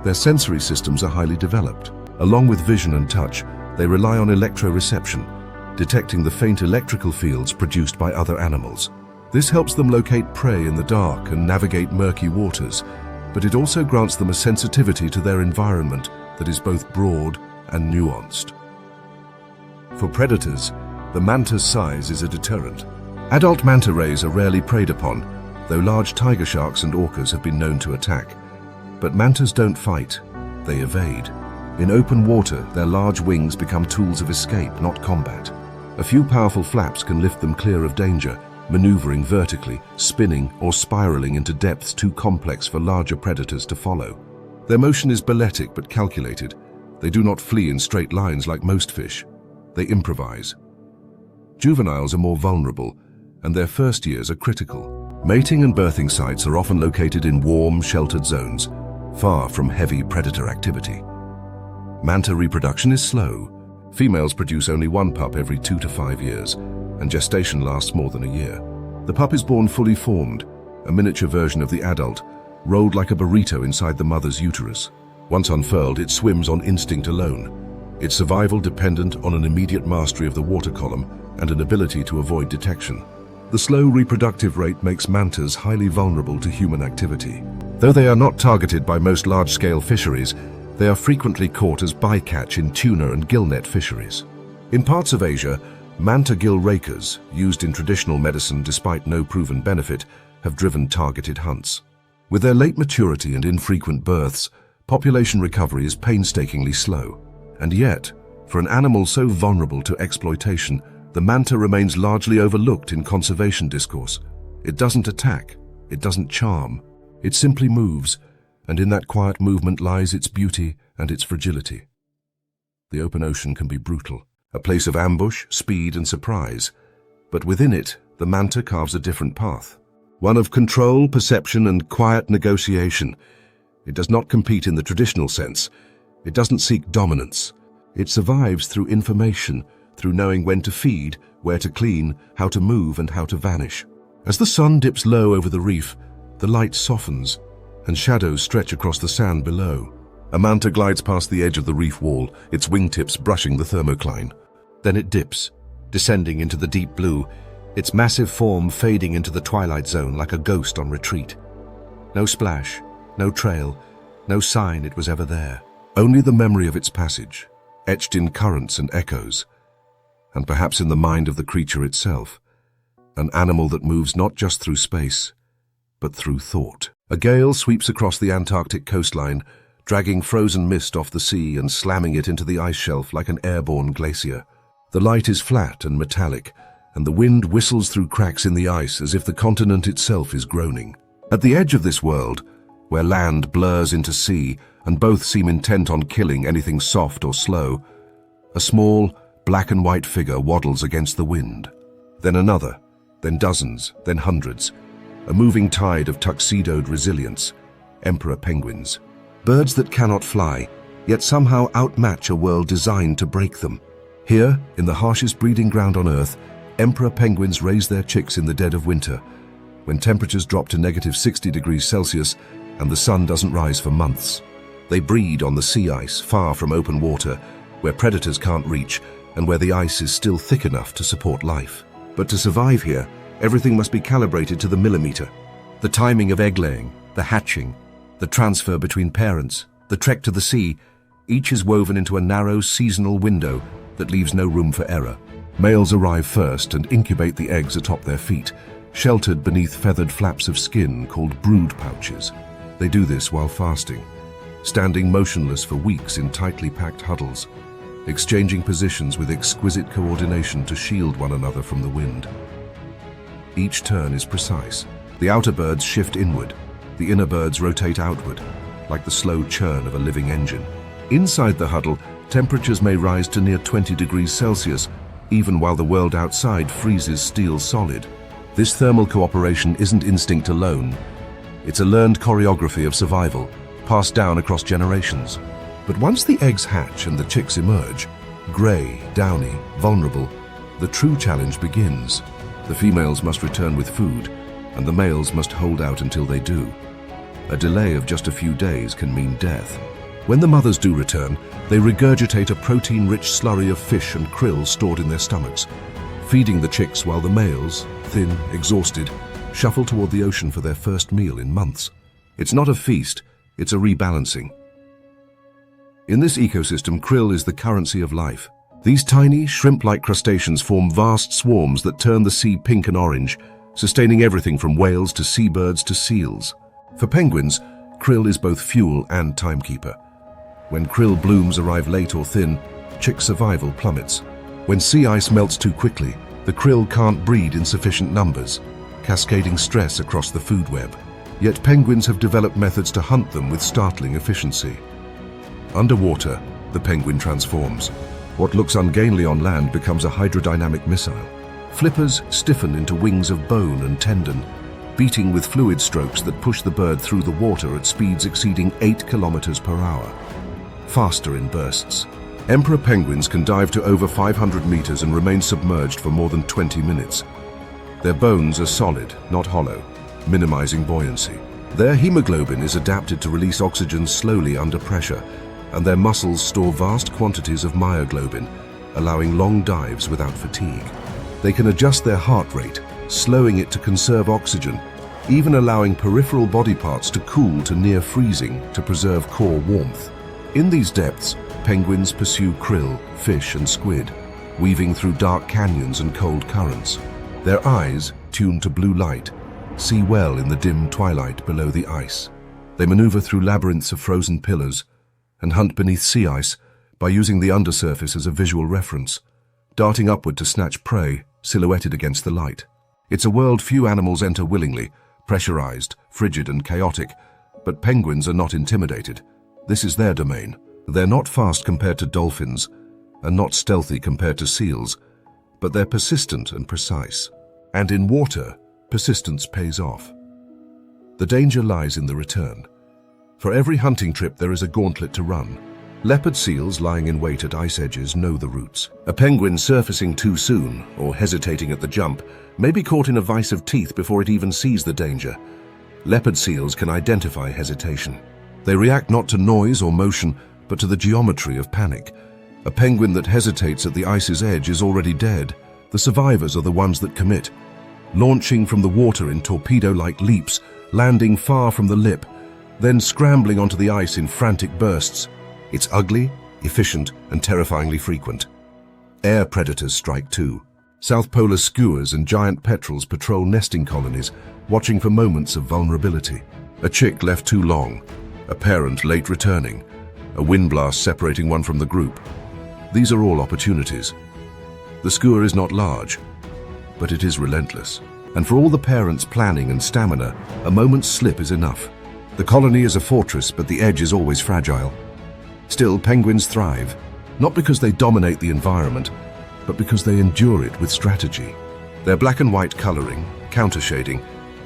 Speaker 1: Their sensory systems are highly developed. Along with vision and touch, they rely on electroreception, detecting the faint electrical fields produced by other animals. This helps them locate prey in the dark and navigate murky waters, but it also grants them a sensitivity to their environment that is both broad and nuanced. For predators, the manta's size is a deterrent. Adult manta rays are rarely preyed upon, though large tiger sharks and orcas have been known to attack. But mantas don't fight, they evade. In open water, their large wings become tools of escape, not combat. A few powerful flaps can lift them clear of danger, maneuvering vertically, spinning or spiraling into depths too complex for larger predators to follow. Their motion is balletic but calculated. They do not flee in straight lines like most fish. They improvise. Juveniles are more vulnerable, and their first years are critical. Mating and birthing sites are often located in warm, sheltered zones, far from heavy predator activity. Manta reproduction is slow. Females produce only one pup every 2 to 5 years, and gestation lasts more than a year. The pup is born fully formed, a miniature version of the adult, rolled like a burrito inside the mother's uterus. Once unfurled, it swims on instinct alone, its survival dependent on an immediate mastery of the water column and an ability to avoid detection. The slow reproductive rate makes mantas highly vulnerable to human activity. Though they are not targeted by most large-scale fisheries, they are frequently caught as bycatch in tuna and gillnet fisheries. In parts of Asia, manta gill rakers, used in traditional medicine despite no proven benefit, have driven targeted hunts. With their late maturity and infrequent births, population recovery is painstakingly slow. And yet, for an animal so vulnerable to exploitation, the manta remains largely overlooked in conservation discourse. It doesn't attack, it doesn't charm, it simply moves, and in that quiet movement lies its beauty and its fragility. The open ocean can be brutal, a place of ambush, speed, and surprise, but within it, the manta carves a different path. One of control, perception, and quiet negotiation. It does not compete in the traditional sense. It doesn't seek dominance. It survives through information, through knowing when to feed, where to clean, how to move, and how to vanish. As the sun dips low over the reef, the light softens, and shadows stretch across the sand below. A manta glides past the edge of the reef wall, its wingtips brushing the thermocline. Then it dips, descending into the deep blue, its massive form fading into the twilight zone like a ghost on retreat. No splash, no trail, no sign it was ever there. Only the memory of its passage, etched in currents and echoes, and perhaps in the mind of the creature itself, an animal that moves not just through space, but through thought. A gale sweeps across the Antarctic coastline, dragging frozen mist off the sea and slamming it into the ice shelf like an airborne glacier. The light is flat and metallic, and the wind whistles through cracks in the ice as if the continent itself is groaning. At the edge of this world, where land blurs into sea and both seem intent on killing anything soft or slow, a small, black and white figure waddles against the wind. Then another, then dozens, then hundreds, a moving tide of tuxedoed resilience, emperor penguins. Birds that cannot fly, yet somehow outmatch a world designed to break them. Here, in the harshest breeding ground on Earth, emperor penguins raise their chicks in the dead of winter, when temperatures drop to -60°C and the sun doesn't rise for months. They breed on the sea ice, far from open water, where predators can't reach and where the ice is still thick enough to support life. But to survive here, everything must be calibrated to the millimeter. The timing of egg laying, the hatching, the transfer between parents, the trek to the sea, each is woven into a narrow seasonal window that leaves no room for error. Males arrive first and incubate the eggs atop their feet, sheltered beneath feathered flaps of skin called brood pouches. They do this while fasting, standing motionless for weeks in tightly packed huddles, exchanging positions with exquisite coordination to shield one another from the wind. Each turn is precise. The outer birds shift inward, the inner birds rotate outward, like the slow churn of a living engine. Inside the huddle, temperatures may rise to near 20°C, even while the world outside freezes steel solid. This thermal cooperation isn't instinct alone. It's a learned choreography of survival, passed down across generations. But once the eggs hatch and the chicks emerge, grey, downy, vulnerable, the true challenge begins. The females must return with food, and the males must hold out until they do. A delay of just a few days can mean death. When the mothers do return, they regurgitate a protein-rich slurry of fish and krill stored in their stomachs, feeding the chicks while the males, thin, exhausted, shuffle toward the ocean for their first meal in months. It's not a feast, it's a rebalancing. In this ecosystem, krill is the currency of life. These tiny, shrimp-like crustaceans form vast swarms that turn the sea pink and orange, sustaining everything from whales to seabirds to seals. For penguins, krill is both fuel and timekeeper. When krill blooms arrive late or thin, chick survival plummets. When sea ice melts too quickly, the krill can't breed in sufficient numbers, cascading stress across the food web. Yet penguins have developed methods to hunt them with startling efficiency. Underwater, the penguin transforms. What looks ungainly on land becomes a hydrodynamic missile. Flippers stiffen into wings of bone and tendon, beating with fluid strokes that push the bird through the water at speeds exceeding 8 kilometers per hour. Faster in bursts. Emperor penguins can dive to over 500 meters and remain submerged for more than 20 minutes. Their bones are solid, not hollow, minimizing buoyancy. Their hemoglobin is adapted to release oxygen slowly under pressure, and their muscles store vast quantities of myoglobin, allowing long dives without fatigue. They can adjust their heart rate, slowing it to conserve oxygen, even allowing peripheral body parts to cool to near freezing to preserve core warmth. In these depths, penguins pursue krill, fish, and squid, weaving through dark canyons and cold currents. Their eyes, tuned to blue light, see well in the dim twilight below the ice. They maneuver through labyrinths of frozen pillars and hunt beneath sea ice by using the undersurface as a visual reference, darting upward to snatch prey silhouetted against the light. It's a world few animals enter willingly, pressurized, frigid, and chaotic, but penguins are not intimidated. This is their domain. They're not fast compared to dolphins, and not stealthy compared to seals, but they're persistent and precise. And in water, persistence pays off. The danger lies in the return. For every hunting trip, there is a gauntlet to run. Leopard seals lying in wait at ice edges know the routes. A penguin surfacing too soon, or hesitating at the jump, may be caught in a vice of teeth before it even sees the danger. Leopard seals can identify hesitation. They react not to noise or motion, but to the geometry of panic. A penguin that hesitates at the ice's edge is already dead. The survivors are the ones that commit, launching from the water in torpedo-like leaps, landing far from the lip, then scrambling onto the ice in frantic bursts. It's ugly, efficient, and terrifyingly frequent. Air predators strike too. South polar skuas and giant petrels patrol nesting colonies, watching for moments of vulnerability. A chick left too long, a parent late returning, a wind blast separating one from the group. These are all opportunities. The skua is not large, but it is relentless. And for all the parents' planning and stamina, a moment's slip is enough. The colony is a fortress, but the edge is always fragile. Still, penguins thrive, not because they dominate the environment, but because they endure it with strategy. Their black and white coloring, countershading,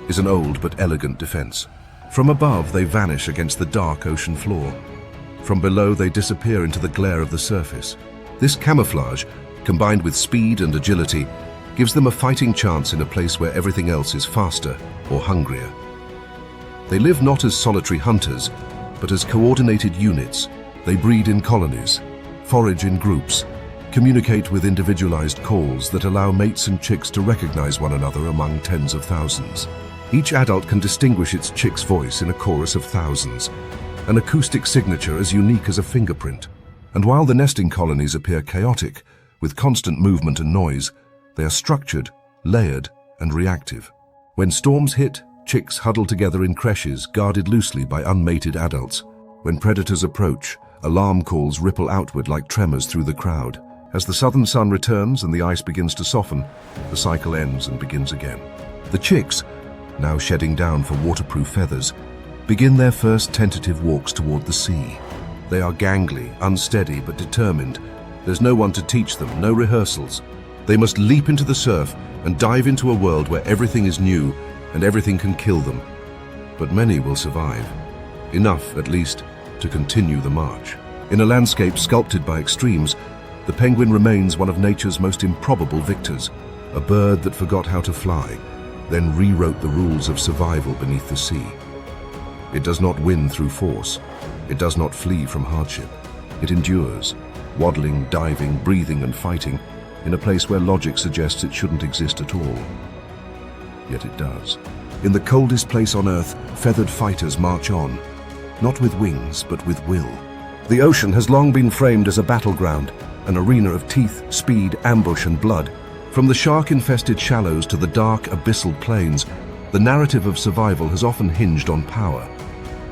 Speaker 1: is an old but elegant defense. From above, they vanish against the dark ocean floor. From below, they disappear into the glare of the surface. This camouflage, combined with speed and agility, gives them a fighting chance in a place where everything else is faster or hungrier. They live not as solitary hunters, but as coordinated units. They breed in colonies, forage in groups, communicate with individualized calls that allow mates and chicks to recognize one another among tens of thousands. Each adult can distinguish its chick's voice in a chorus of thousands, an acoustic signature as unique as a fingerprint. And while the nesting colonies appear chaotic, with constant movement and noise, they are structured, layered, and reactive. When storms hit, chicks huddle together in creches guarded loosely by unmated adults. When predators approach, alarm calls ripple outward like tremors through the crowd. As the southern sun returns and the ice begins to soften, the cycle ends and begins again. The chicks, now shedding down for waterproof feathers, begin their first tentative walks toward the sea. They are gangly, unsteady, but determined. There's no one to teach them, no rehearsals. They must leap into the surf and dive into a world where everything is new and everything can kill them. But many will survive. Enough, at least, to continue the march. In a landscape sculpted by extremes, the penguin remains one of nature's most improbable victors, a bird that forgot how to fly, then rewrote the rules of survival beneath the sea. It does not win through force. It does not flee from hardship. It endures, waddling, diving, breathing and fighting in a place where logic suggests it shouldn't exist at all. Yet it does. In the coldest place on Earth, feathered fighters march on, not with wings, but with will. The ocean has long been framed as a battleground, an arena of teeth, speed, ambush and blood. From the shark-infested shallows to the dark abyssal plains, the narrative of survival has often hinged on power.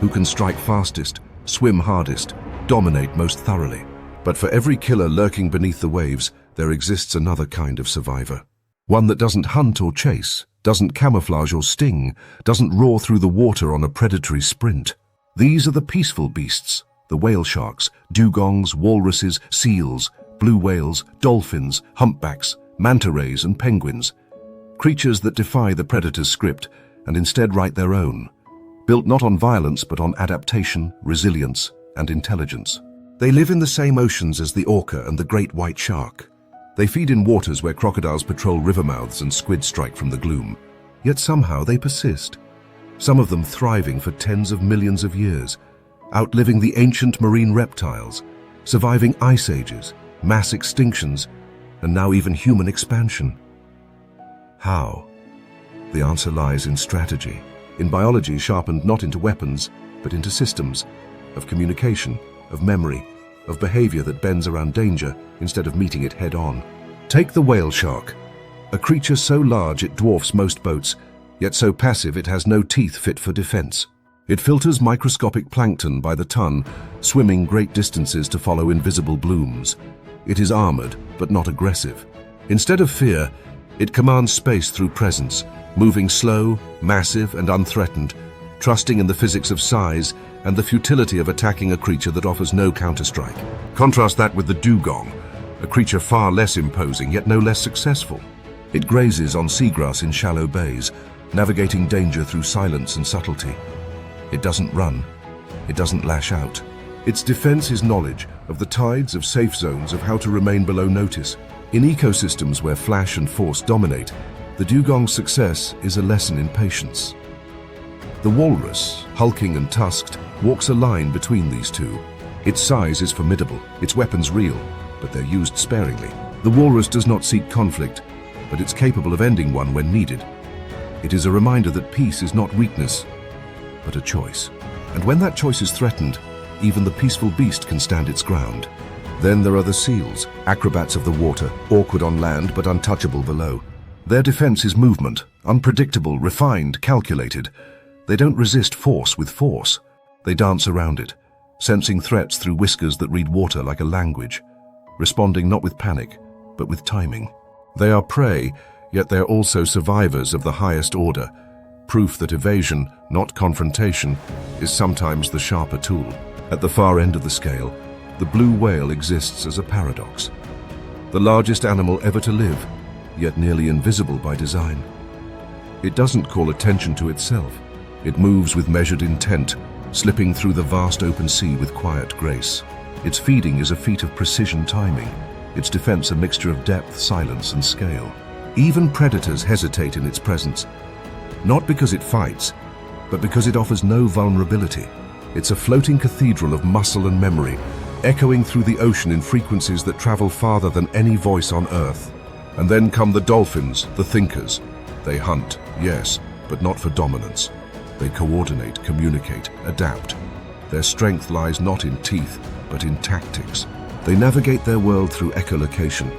Speaker 1: Who can strike fastest, swim hardest, dominate most thoroughly? But for every killer lurking beneath the waves, there exists another kind of survivor. One that doesn't hunt or chase, doesn't camouflage or sting, doesn't roar through the water on a predatory sprint. These are the peaceful beasts, the whale sharks, dugongs, walruses, seals, blue whales, dolphins, humpbacks, manta rays and penguins. Creatures that defy the predator's script and instead write their own, built not on violence but on adaptation, resilience and intelligence. They live in the same oceans as the orca and the great white shark. They feed in waters where crocodiles patrol river mouths and squid strike from the gloom. Yet somehow they persist, some of them thriving for tens of millions of years, outliving the ancient marine reptiles, surviving ice ages, mass extinctions, and now even human expansion. How? The answer lies in strategy, in biology sharpened not into weapons, but into systems of communication, of memory, of behavior that bends around danger instead of meeting it head-on. Take the whale shark, a creature so large it dwarfs most boats, yet so passive it has no teeth fit for defense. It filters microscopic plankton by the ton, swimming great distances to follow invisible blooms. It is armored, but not aggressive. Instead of fear, it commands space through presence, moving slow, massive and unthreatened, trusting in the physics of size and the futility of attacking a creature that offers no counterstrike. Contrast that with the dugong, a creature far less imposing yet no less successful. It grazes on seagrass in shallow bays, navigating danger through silence and subtlety. It doesn't run. It doesn't lash out. Its defense is knowledge of the tides, of safe zones, of how to remain below notice. In ecosystems where flash and force dominate, the dugong's success is a lesson in patience. The walrus, hulking and tusked, walks a line between these two. Its size is formidable, its weapons real, but they're used sparingly. The walrus does not seek conflict, but it's capable of ending one when needed. It is a reminder that peace is not weakness, but a choice. And when that choice is threatened, even the peaceful beast can stand its ground. Then there are the seals, acrobats of the water, awkward on land but untouchable below. Their defense is movement, unpredictable, refined, calculated. They don't resist force with force. They dance around it, sensing threats through whiskers that read water like a language, responding not with panic, but with timing. They are prey, yet they're also survivors of the highest order, proof that evasion, not confrontation, is sometimes the sharper tool. At the far end of the scale, the blue whale exists as a paradox. The largest animal ever to live, yet nearly invisible by design. It doesn't call attention to itself. It moves with measured intent, slipping through the vast open sea with quiet grace. Its feeding is a feat of precision timing, its defense a mixture of depth, silence, and scale. Even predators hesitate in its presence, not because it fights, but because it offers no vulnerability. It's a floating cathedral of muscle and memory, echoing through the ocean in frequencies that travel farther than any voice on Earth. And then come the dolphins, the thinkers. They hunt, yes, but not for dominance. They coordinate, communicate, adapt. Their strength lies not in teeth, but in tactics. They navigate their world through echolocation,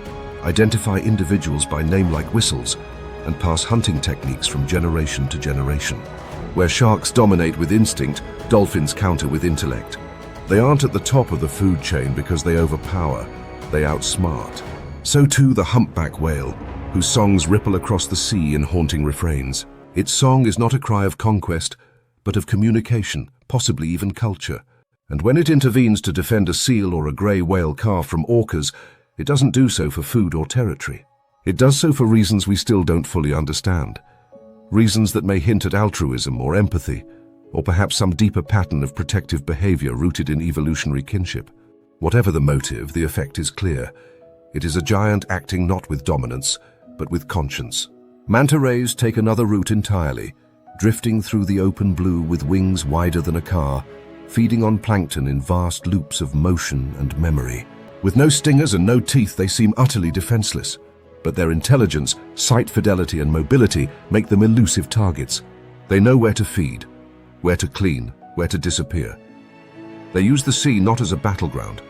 Speaker 1: identify individuals by name like whistles, and pass hunting techniques from generation to generation. Where sharks dominate with instinct, dolphins counter with intellect. They aren't at the top of the food chain because they overpower, they outsmart. So too the humpback whale, whose songs ripple across the sea in haunting refrains. Its song is not a cry of conquest, but of communication, possibly even culture. And when it intervenes to defend a seal or a grey whale calf from orcas, it doesn't do so for food or territory. It does so for reasons we still don't fully understand. Reasons that may hint at altruism or empathy, or perhaps some deeper pattern of protective behavior rooted in evolutionary kinship. Whatever the motive, the effect is clear. It is a giant acting not with dominance, but with conscience. Manta rays take another route entirely. drifting through the open blue with wings wider than a car, feeding on plankton in vast loops of motion and memory. With no stingers and no teeth, they seem utterly defenseless. But their intelligence, sight fidelity, and mobility make them elusive targets. They know where to feed, where to clean, where to disappear. They use the sea not as a battleground,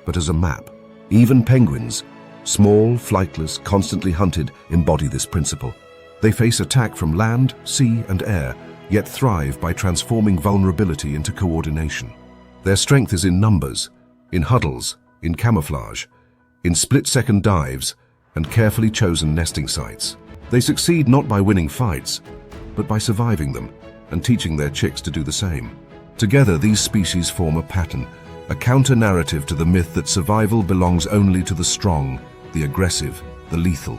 Speaker 1: but as a map. Even penguins, small, flightless, constantly hunted, embody this principle. They face attack from land, sea, and air, yet thrive by transforming vulnerability into coordination. Their strength is in numbers, in huddles, in camouflage, in split-second dives, and carefully chosen nesting sites. They succeed not by winning fights, but by surviving them and teaching their chicks to do the same. Together, these species form a pattern, a counter-narrative to the myth that survival belongs only to the strong, the aggressive, the lethal.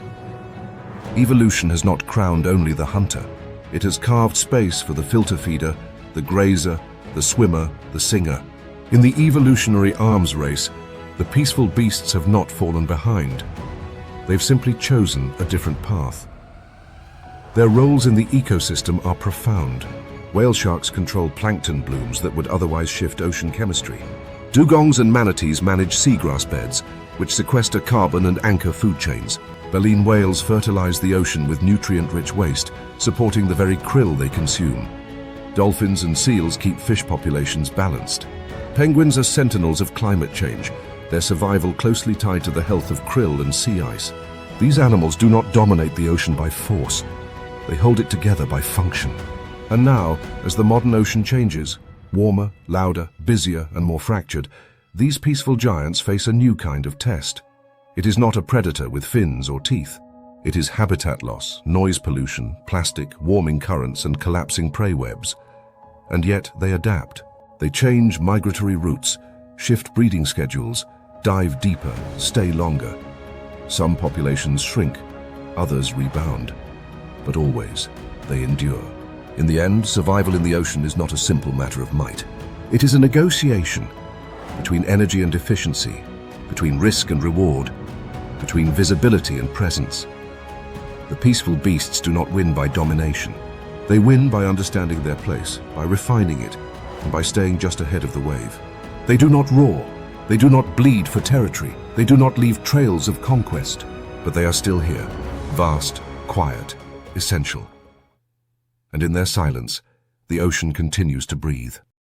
Speaker 1: Evolution has not crowned only the hunter. It has carved space for the filter feeder, the grazer, the swimmer, the singer. In the evolutionary arms race, the peaceful beasts have not fallen behind. They've simply chosen a different path. Their roles in the ecosystem are profound. Whale sharks control plankton blooms that would otherwise shift ocean chemistry. Dugongs and manatees manage seagrass beds, which sequester carbon and anchor food chains. Baleen whales fertilize the ocean with nutrient-rich waste, supporting the very krill they consume. Dolphins and seals keep fish populations balanced. Penguins are sentinels of climate change, their survival closely tied to the health of krill and sea ice. These animals do not dominate the ocean by force. They hold it together by function. And now, as the modern ocean changes, warmer, louder, busier, and more fractured, these peaceful giants face a new kind of test. It is not a predator with fins or teeth. It is habitat loss, noise pollution, plastic, warming currents, and collapsing prey webs. And yet they adapt. They change migratory routes, shift breeding schedules, dive deeper, stay longer. Some populations shrink, others rebound. But always, they endure. In the end, survival in the ocean is not a simple matter of might. It is a negotiation between energy and efficiency, between risk and reward, between visibility and presence. The peaceful beasts do not win by domination. They win by understanding their place, by refining it, and by staying just ahead of the wave. They do not roar. They do not bleed for territory. They do not leave trails of conquest. But they are still here, vast, quiet, essential. And in their silence, the ocean continues to breathe.